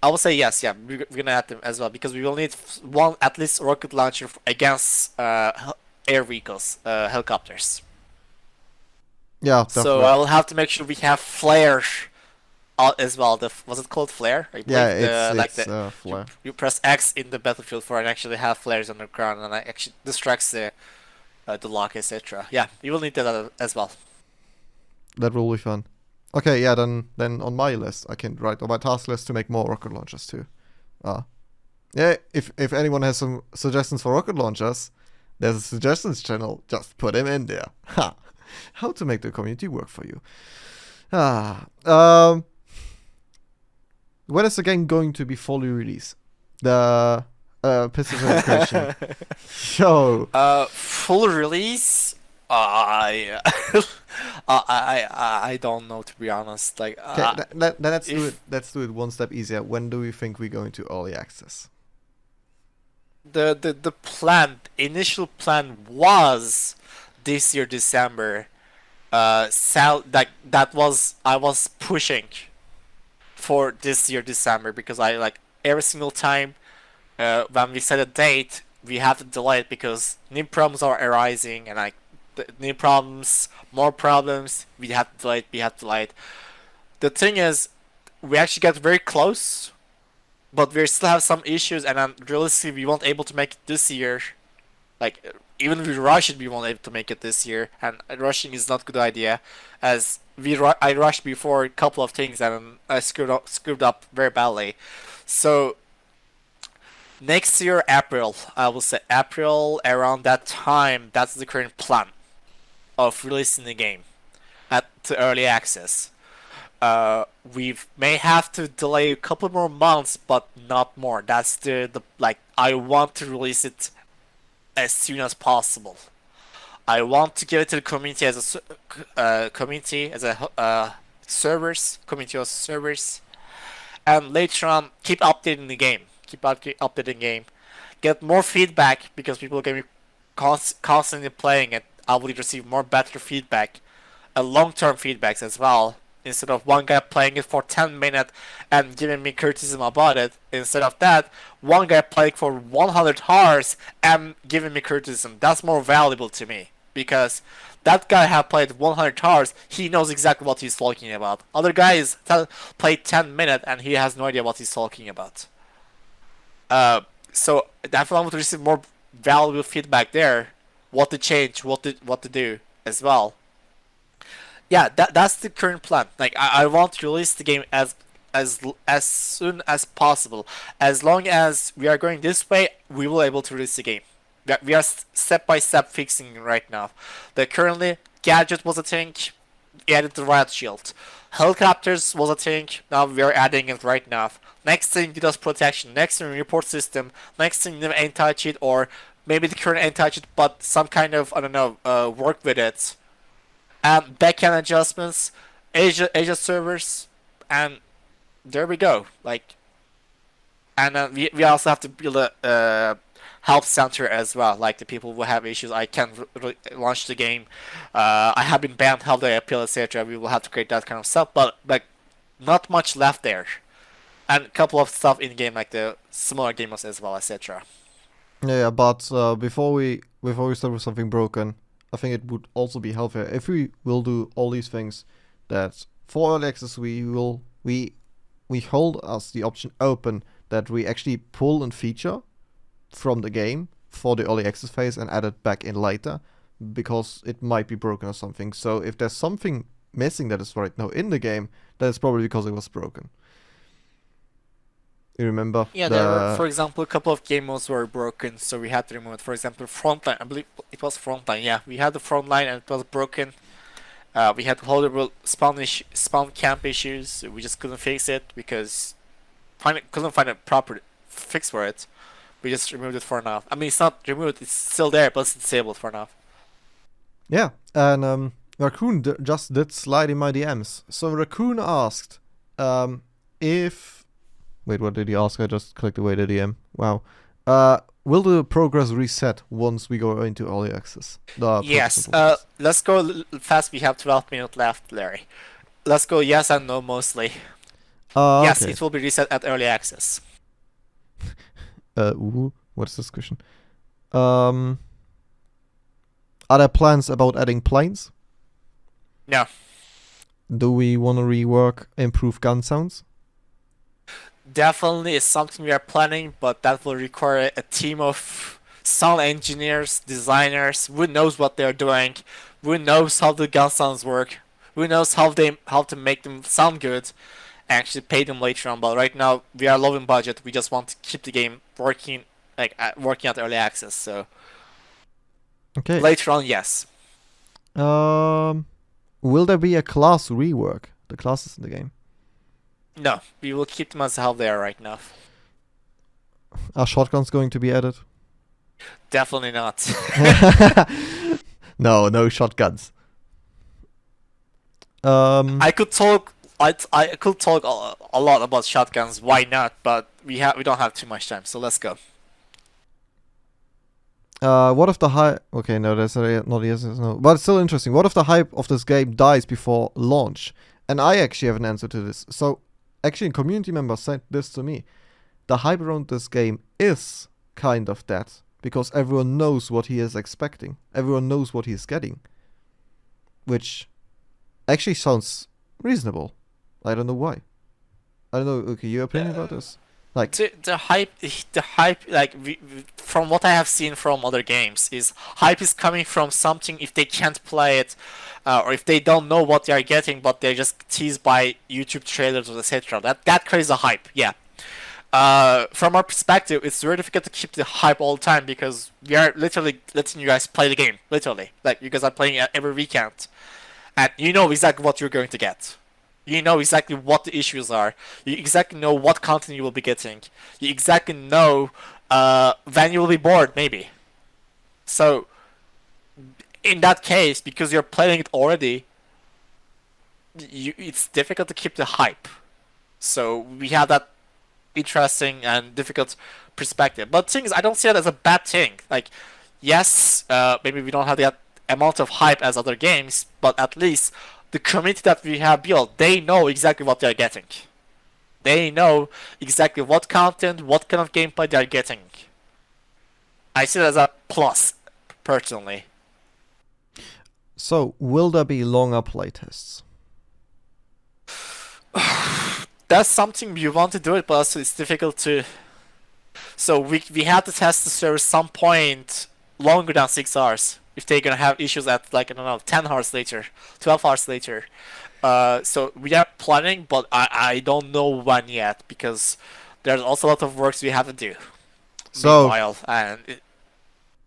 A: I will say yes. Yeah, we're gonna add them as well because we will need one at least rocket launcher against air vehicles, helicopters.
B: Yeah, definitely.
A: So I will have to make sure we have flares as well. Was it called flare? I
B: yeah,
A: believe
B: it's flare.
A: you press X in the battlefield for and actually have flares on the ground and it actually distracts the lock, etc. Yeah, you will need that as well.
B: That will be fun. Okay, yeah, then on my list, I can write on my task list to make more rocket launchers too. Yeah, if anyone has some suggestions for rocket launchers, there's a suggestions channel. Just put them in there. Ha! How to make the community work for you. When is the game going to be fully released? The specific question. Yo.
A: Full release? I don't know, to be honest. Like,
B: Okay, let's do it. Let's do it one step easier. When do we think we're going to early access?
A: The initial plan was this year December. I was pushing for this year December because I like every single time when we set a date we have to delay it because new problems are arising and like new problems, more problems. We have to delay it. The thing is, we actually got very close, but we still have some issues, and realistically, we won't able to make it this year. Like even if we rush it, we won't able to make it this year, and rushing is not a good idea, as I rushed before a couple of things and I screwed up very badly. So next year, April, I will say April around that time. That's the current plan of releasing the game to early access. We may have to delay a couple more months, but not more. That's the like I want to release it as soon as possible. I want to give it to the community as a community as a servers, community of servers, and later on keep updating the game, updating the game, get more feedback because people are going to be constantly playing it. I will receive more better feedback, and long-term feedbacks as well. Instead of one guy playing it for 10 minutes and giving me criticism about it, instead of that, one guy playing for 100 hours and giving me criticism. That's more valuable to me because that guy have played 100 hours. He knows exactly what he's talking about. Other guys played 10 minutes and he has no idea what he's talking about. So definitely I want to receive more valuable feedback there. What to change, what to do as well. Yeah, that's the current plan. Like I want to release the game as soon as possible. As long as we are going this way, we will able to release the game. We are step by step fixing it right now. The currently gadget was a thing, we added the riot shield. Helicopters was a thing, now we are adding it right now. Next thing DDoS protection, next thing report system, next thing the anti-cheat or maybe the current anti-cheat but some kind of, I don't know, work with it. Backend adjustments, Asia servers, and there we go. Like, and we also have to build a help center as well. Like the people who have issues, I can launch the game. I have been banned, how they appeal, etc. We will have to create that kind of stuff, but like not much left there, and a couple of stuff in game like the smaller gamers as well, etc.
B: Yeah, but before we start with something broken, I think it would also be healthier if we will do all these things. That for early access we hold us the option open that we actually pull a feature from the game for the early access phase and add it back in later, because it might be broken or something. So if there's something missing that is right now in the game, that is probably because it was broken. You remember?
A: Yeah, there were, for example, a couple of game modes were broken, so we had to remove it. For example, Frontline, I believe it was Frontline, yeah. We had the Frontline and it was broken. We had horrible spawn camp issues. We just couldn't fix it because couldn't find a proper fix for it. We just removed it for now. I mean, it's not removed, it's still there, but it's disabled for now.
B: Yeah, and Raccoon just did slide in my DMs. So Raccoon asked if... Wait, what did he ask? I just clicked away the DM. Wow. Will the progress reset once we go into early access?
A: Yes. Let's go a little fast. We have 12 minutes left, Larry. Let's go yes and no mostly. Yes,
B: okay.
A: it will be reset at early access.
B: What is this question? Are there plans about adding planes?
A: No.
B: Do we want to rework, improve gun sounds?
A: Definitely is something we are planning, but that will require a team of sound engineers, designers, who knows what they're doing, who knows how the gun sounds work, who knows how to make them sound good, and actually pay them later on. But right now we are low in budget. We just want to keep the game working, like working at early access. So
B: okay.
A: Later on, yes.
B: Will there be a class rework? The classes in the game.
A: No, we will keep them as how they are right now.
B: Are shotguns going to be added?
A: Definitely not.
B: No shotguns.
A: I could talk. I could talk a lot about shotguns. Why not? But we don't have too much time, so let's go.
B: What if the hype? Okay, no, that's not yes, no. But it's still interesting. What if the hype of this game dies before launch? And I actually have an answer to this. So, actually, a community member sent this to me. The hype around this game is kind of dead because everyone knows what he is expecting. Everyone knows what he's getting, which actually sounds reasonable. I don't know why. I don't know. Okay, your opinion about this? Like
A: the hype, like from what I have seen from other games, is hype is coming from something if they can't play it, or if they don't know what they are getting, but they're just teased by YouTube trailers or etc. That creates a hype. Yeah. From our perspective, it's very difficult to keep the hype all the time because we are literally letting you guys play the game. Literally, like you guys are playing it every weekend, and you know exactly what you're going to get. You know exactly what the issues are. You exactly know what content you will be getting. You exactly know when you will be bored, maybe. So in that case, because you're playing it already, it's difficult to keep the hype. So we have that interesting and difficult perspective. But things I don't see that as a bad thing. Like, yes, maybe we don't have that amount of hype as other games, but at least the community that we have built, they know exactly what they're getting. They know exactly what content, what kind of gameplay they're getting. I see it as a plus, personally.
B: So, will there be longer playtests?
A: That's something we want to do it, but also it's difficult to. So we have to test the server some point longer than 6 hours. If they're gonna have issues at like I don't know 10 hours later, 12 hours later. So we are planning, but I don't know when yet because there's also a lot of works we have to do.
B: So,
A: meanwhile, and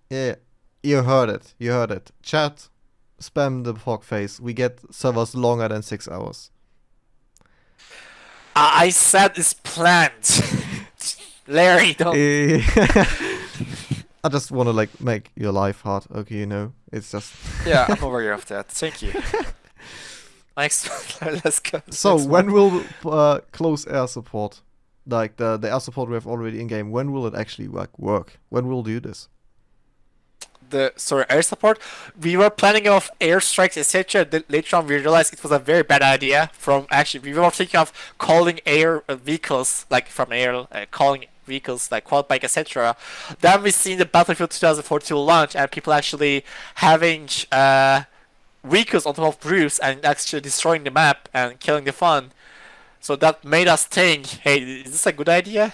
B: yeah, you heard it. You heard it. Chat, spam the fog face. We get servers longer than 6 hours.
A: I said it's planned. Larry, don't.
B: I just want to like make your life hard. Okay, you know, it's just.
A: Yeah, I'm aware of that. Thank you. Next, let's go.
B: So
A: Next
B: when
A: one.
B: will close air support, like the air support we have already in game, when will it actually work? When will do this?
A: The air support, we were planning of airstrikes, etc. Later on, we realized it was a very bad idea. We were thinking of calling air vehicles, like from air, calling vehicles like quad bike, etc. Then we seen the Battlefield 2042 launch, and people actually having vehicles on top of roofs and actually destroying the map and killing the fun. So that made us think, hey, is this a good idea?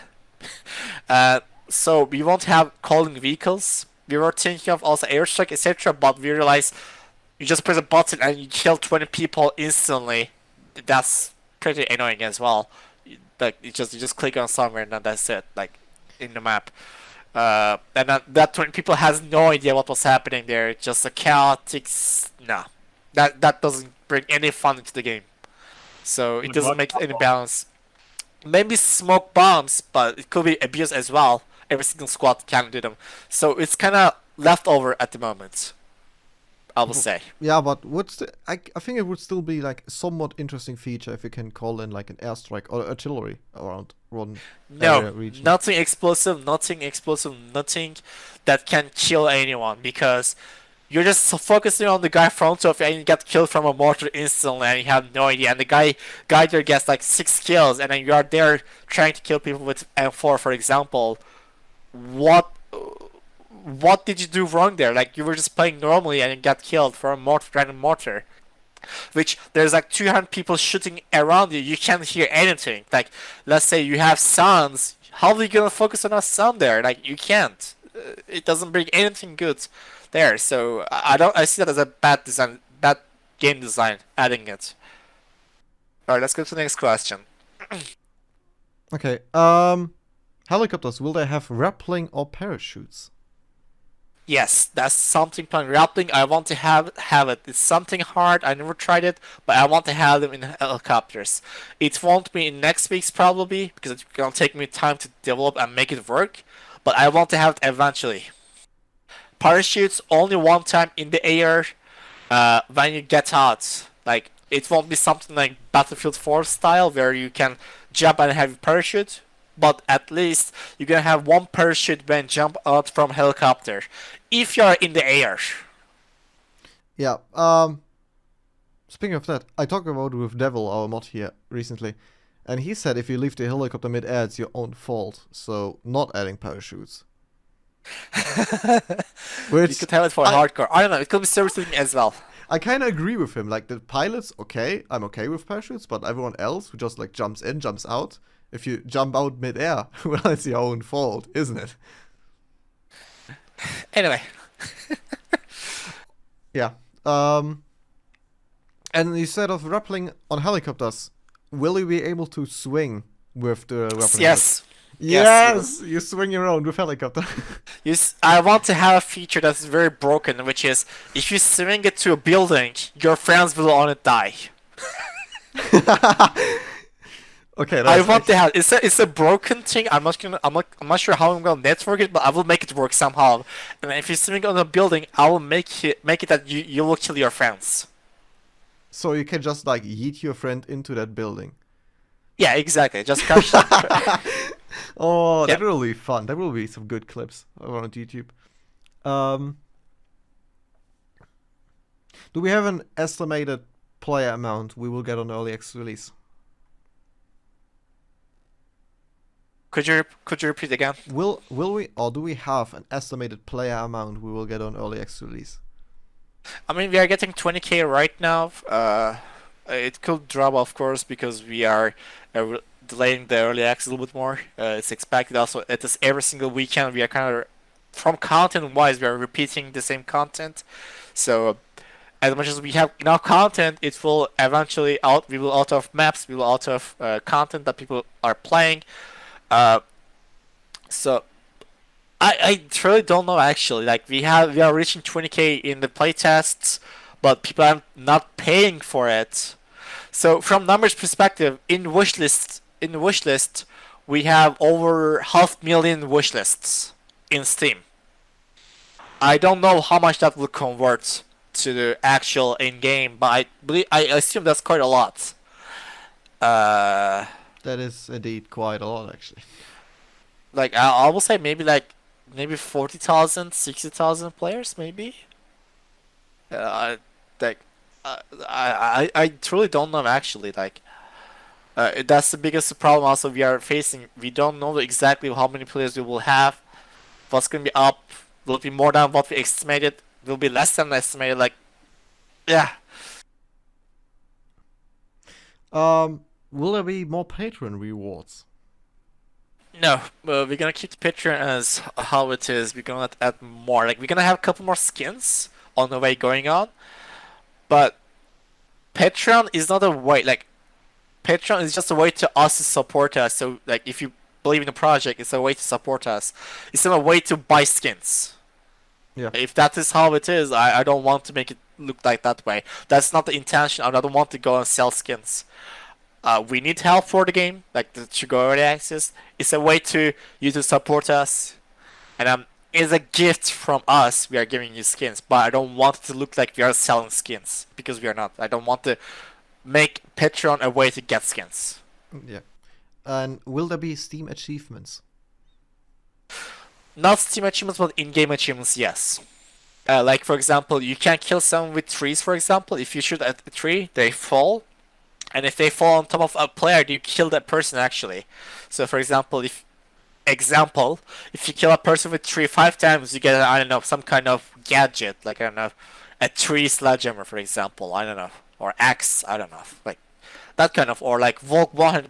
A: So we won't have calling vehicles. We were thinking of also airstrike, etc., but we realized you just press a button and you kill 20 people instantly. That's pretty annoying as well. Like you just click on somewhere and then that's it, like in the map. And that 20 people has no idea what was happening there. It's just a chaotic. No, that doesn't bring any fun into the game. So it doesn't make any balance. Maybe smoke bombs, but it could be abused as well. Every single squad can do them. So it's kind of leftover at the moment, I will say.
B: Yeah, but I think it would still be like a somewhat interesting feature if you can call in like an airstrike or artillery around one area region.
A: Nothing explosive, nothing that can kill anyone because you're just focusing on the guy front of you and you get killed from a mortar instantly and you have no idea. And the guy there gets like 6 kills and then you are there trying to kill people with M4, for example. What did you do wrong there? Like you were just playing normally and you got killed from a random mortar. Which there's like 200 people shooting around you. You can't hear anything. Like let's say you have sounds. How are you gonna focus on a sound there? Like you can't. It doesn't bring anything good there. So I see that as a bad design, bad game design. Adding it. All right, let's go to the next question.
B: Okay. Helicopters, will they have rappelling or parachutes?
A: Yes, that's something planned. Rappelling, I want to have it. It's something hard. I never tried it, but I want to have them in helicopters. It won't be in next week's probably because it's gonna take me time to develop and make it work. But I want to have it eventually. Parachutes only one time in the air when you get out. Like it won't be something like Battlefield 4 style where you can jump and have a parachute. But at least you're gonna have one parachute when jump out from helicopter. If you're in the air.
B: Yeah. Speaking of that, I talked about it with Devil, our mod here, recently. And he said if you leave the helicopter mid-air, it's your own fault. So, not adding parachutes.
A: You could have it for hardcore. I don't know, it could be servicing as well.
B: I kind of agree with him. Like, the pilots, okay, I'm okay with parachutes. But everyone else who just, like, jumps in, jumps out. If you jump out mid-air, well, it's your own fault, isn't it?
A: Anyway.
B: Yeah. And instead of rappelling on helicopters, will you be able to swing with the rappelling?
A: Yes.
B: Yes! You swing around with helicopter.
A: I want to have a feature that's very broken, which is if you swing it to a building, your friends will on it die.
B: Okay,
A: I
B: that's
A: want to have it's a broken thing. I'm not sure how I'm gonna network it, but I will make it work somehow. And if you're sitting on a building, I will make it that you will kill your friends.
B: so you can just like yeet your friend into that building.
A: Yeah, exactly. Just crash them.
B: Oh,
A: Yeah.
B: that will be fun. That will be some good clips on YouTube. Do we have an estimated player amount we will get on early access release?
A: Could you repeat again?
B: Will we, or do we have an estimated player amount we will get on early access release?
A: I mean, we are getting 20K right now. It could drop, of course, because we are delaying the early access a little bit more. It's expected also. It is every single weekend. We are kind of, from content-wise, we are repeating the same content. So, as much as we have enough content, it will eventually we will out of maps, we will out of content that people are playing. So I truly don't know actually. Like we are reaching 20K in the playtests, but people are not paying for it. So from numbers perspective, in wishlist, we have over 500,000 wishlists in Steam. I don't know how much that will convert to the actual in-game, but I assume that's quite a lot.
B: That is indeed quite a lot, actually.
A: Like I will say maybe 40,000, 60,000 players, maybe. Like I truly don't know actually. Like that's the biggest problem. Also, we are facing. We don't know exactly how many players we will have. What's gonna be up? Will it be more than what we estimated? Will it be less than estimated? Like, yeah.
B: Will there be more Patreon rewards?
A: No, we're gonna keep the picture as how it is. We're gonna add more. Like we're gonna have a couple more skins on the way going on, but Patreon is not a way. Like Patreon is just a way to us to support us. So like if you believe in the project, it's a way to support us. It's not a way to buy skins.
B: Yeah.
A: If that is how it is, I don't want to make it look like that way. That's not the intention. I don't want to go and sell skins. We need help for the game, like to go early access. It's a way to you to support us, and it's a gift from us. We are giving you skins, but I don't want it to look like we are selling skins because we are not. I don't want to make Patreon a way to get skins.
B: Yeah. And will there be Steam achievements?
A: Not Steam achievements, but in-game achievements, yes. Like for example, you can kill someone with trees. For example, if you shoot at a tree, they fall. And if they fall on top of a player, you kill that person actually. So for example, if you kill a person with tree 5 times, you get, I don't know, some kind of gadget, like I don't know, a tree sledgehammer, for example, I don't know, or axe, I don't know, like that kind of, or like walk 100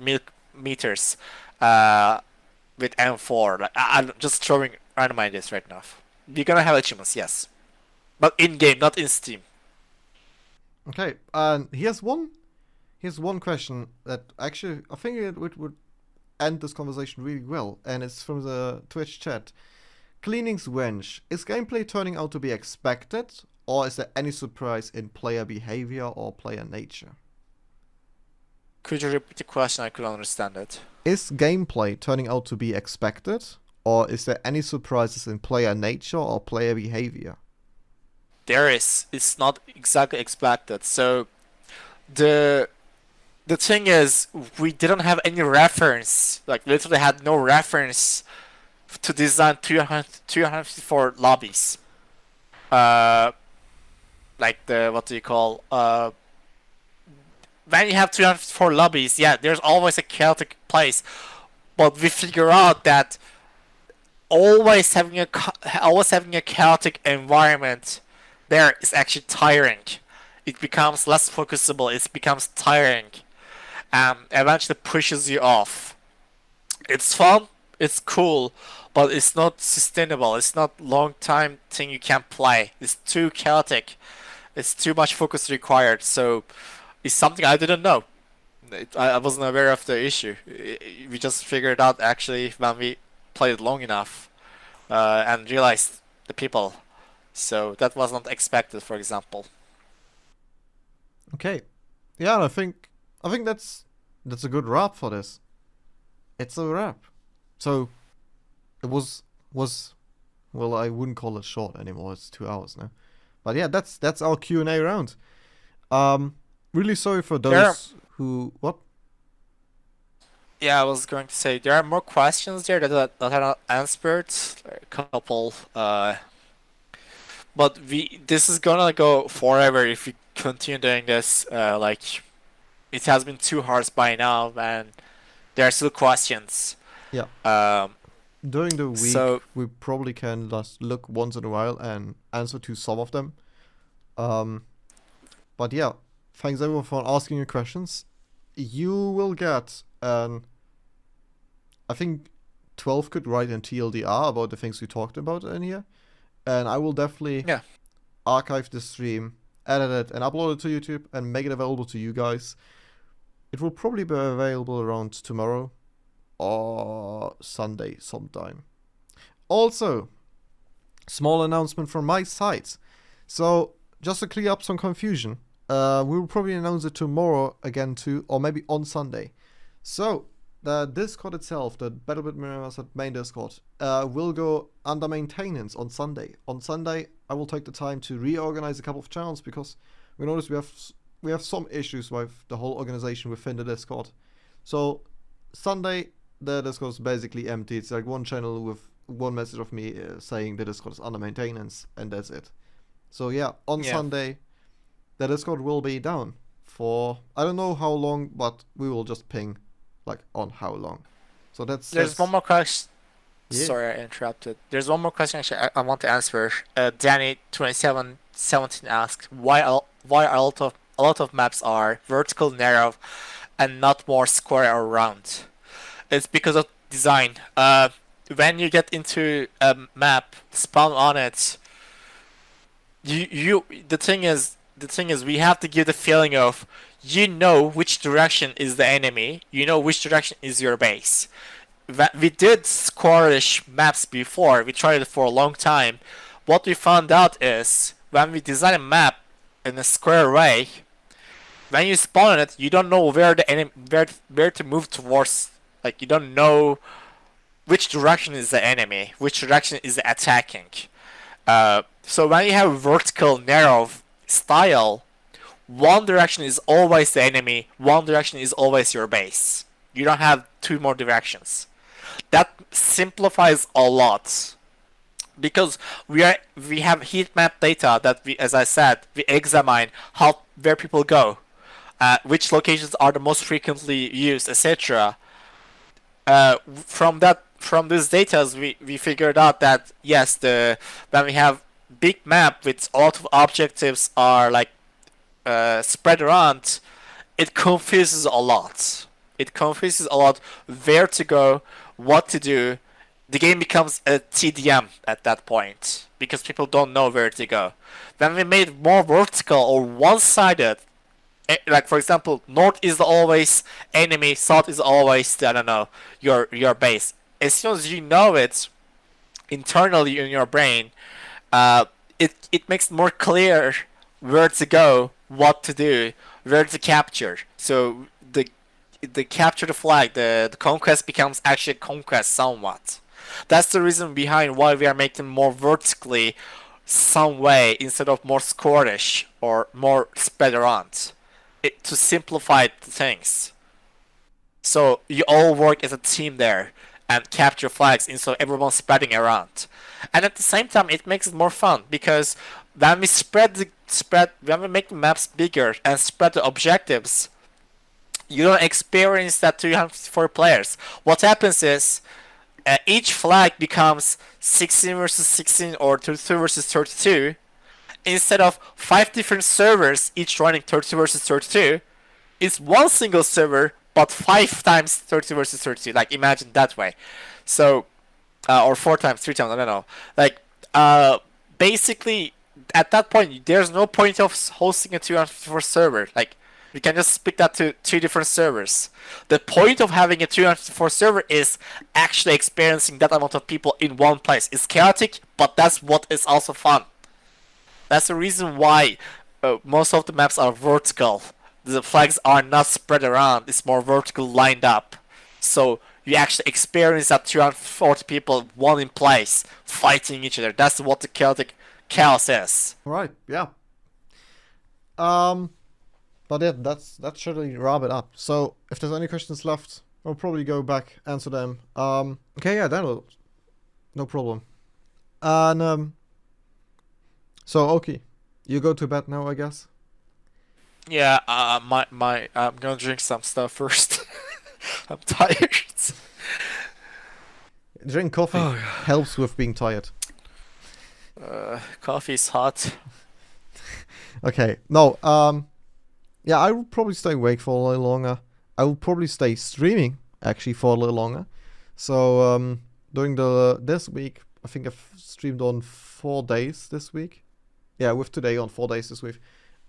A: meters, with M4. Like I'm just throwing random ideas right now. You're gonna have achievements, yes, but in game, not in Steam.
B: Okay, and here's one question that actually I think it would end this conversation really well, and it's from the Twitch chat. Cleaning's Wench, is gameplay turning out to be expected, or is there any surprise in player behavior or player nature?
A: Could you repeat the question? I couldn't understand it.
B: Is gameplay turning out to be expected, or is there any surprises in player nature or player behavior?
A: There is. It's not exactly expected. So the thing is, we didn't have any reference. Like literally had no reference to design 254 lobbies. Like the what do you call? When you have 204 lobbies, yeah, there's always a chaotic place. But we figure out that always having a chaotic environment there is actually tiring. It becomes less focusable. It becomes tiring, and eventually pushes you off. It's fun. It's cool, but it's not sustainable. It's not long time thing you can play. It's too chaotic. It's too much focus required. So it's something I didn't know. I wasn't aware of the issue. We just figured out actually when we played long enough, and realized the people. So that was not expected, for example.
B: Okay, yeah, I think that's a good wrap for this. It's a wrap. So it was well, I wouldn't call it short anymore. It's 2 hours now. But yeah, that's our Q&A round. Really sorry for those who what?
A: Yeah, I was going to say there are more questions there that are not answered. A couple, but this is gonna go forever if we continue doing this. Like it has been 2 hours by now, and there are still questions.
B: Yeah. During the week,
A: So
B: we probably can just look once in a while and answer to some of them. But yeah, thanks everyone for asking your questions. You will get I think 12 could write in TLDR about the things we talked about in here, and I will definitely archive the stream, edit it, and upload it to YouTube and make it available to you guys. It will probably be available around tomorrow or Sunday sometime. Also, small announcement from my side. So, just to clear up some confusion, we will probably announce it tomorrow again too, or maybe on Sunday. So, the Discord itself, the BattleBit Remastered main Discord, will go under maintenance on Sunday. On Sunday, I will take the time to reorganize a couple of channels because we noticed we have some issues with the whole organization within the Discord. So, Sunday, the Discord is basically empty. It's like one channel with one message of me saying the Discord is under maintenance, and that's it. So yeah, on Sunday, the Discord will be down for I don't know how long, but we will just ping like on how long. So
A: there's one more question. Yeah. Sorry, I interrupted. There's one more question actually I want to answer. Danny2717 asks why a lot of maps are vertical, narrow, and not more square or round. It's because of design. When you get into a map, spawn on it. The thing is, we have to give the feeling of which direction is the enemy. Which direction is your base. We did squarish maps before. We tried it for a long time. What we found out is when we design a map in a square way, when you spawn on it, you don't know where the enemy where to move towards. Like you don't know which direction is the enemy, which direction is the attacking. So when you have vertical narrow style, one direction is always the enemy, one direction is always your base. You don't have two more directions. That simplifies a lot. Because we have heat map data that as I said, we examine where people go, which locations are the most frequently used, etc. From these data, we figured out that yes, when we have big map with a lot of objectives are like spread around, it confuses a lot. It confuses a lot where to go, what to do. The game becomes a TDM at that point because people don't know where to go. When we made more vertical or one-sided, like for example, north is always enemy, south is always I don't know your base. As soon as you know it internally in your brain, it makes it more clear where to go, what to do, where to capture. So the capture the flag, the conquest becomes actually conquest somewhat. That's the reason behind why we are making more vertically some way instead of more squarish or more spread around. To simplify things. So you all work as a team there and capture flags instead of everyone spreading around. And at the same time it makes it more fun because when we when we make the maps bigger and spread the objectives, you don't experience that 254 players. What happens is each flag becomes 16 versus 16 or 32 versus 32. Instead of 5 different servers each running 32 versus 32, it's one single server but 5 times 32 versus 32. Like imagine that way. So or 4 times, 3 times, I don't know. Like basically at that point there's no point of hosting a 254 server. Like we can just split that to 2 different servers. The point of having a 254 server is actually experiencing that amount of people in one place. It's chaotic, but that's what is also fun. That's the reason why most of the maps are vertical. the flags are not spread around. It's more vertical lined up. So you actually experience that 240 people, one in place, fighting each other. That's what the chaotic chaos is.
B: Right, yeah. But yeah, that should really wrap it up. So if there's any questions left, I'll probably go back, answer them. Okay, yeah, no problem. And so okay, you go to bed now, I guess.
A: Yeah, I'm gonna drink some stuff first. I'm tired.
B: Drink coffee
A: Oh,
B: helps with being tired.
A: Coffee's hot.
B: Okay, no, yeah, I will probably stay awake for a little longer. I will probably stay streaming actually for a little longer. So during this week, I think I've streamed on 4 days this week. Yeah, with today on 4 days this week.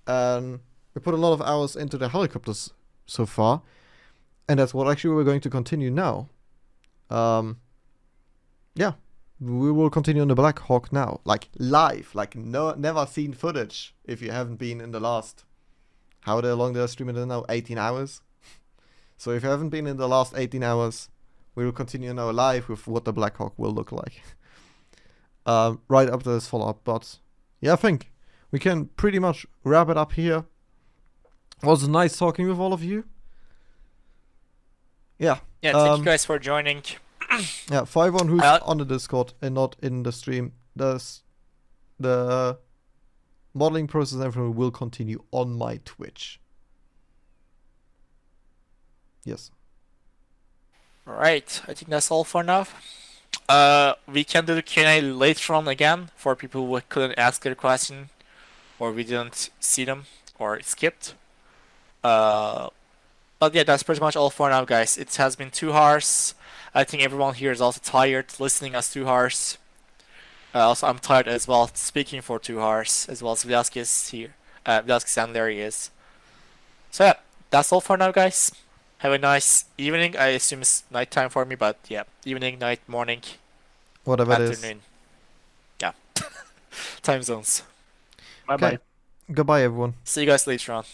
B: And we put a lot of hours into the helicopters so far, and that's what actually we're going to continue now. Yeah, we will continue on the Black Hawk now, like live, like never seen footage. If you haven't been in the last, how long did I stream it in now? 18 hours. So if you haven't been in the last 18 hours, we will continue now live with what the Black Hawk will look like. Right after this follow-up, but yeah, I think we can pretty much wrap it up here. It was nice talking with all of you. Yeah.
A: Yeah, thank you guys for joining.
B: Yeah, for everyone who's on the Discord and not in the stream, the modeling process and everything will continue on my Twitch. Yes.
A: Alright, I think that's all for now. We can do the Q&A later on again for people who couldn't ask their question or we didn't see them or skipped. But yeah, that's pretty much all for now, guys. It has been 2 hours. I think everyone here is also tired listening us 2 hours. Also, I'm tired as well speaking for 2 hours, as well as Velasquez here. Velasquez and Larry is. So yeah, that's all for now, guys. Have a nice evening. I assume it's nighttime for me, but yeah, evening, night, morning,
B: Whatever it is.
A: afternoon. Yeah, time zones.
D: Bye bye.
B: Goodbye, everyone.
A: See you guys later on.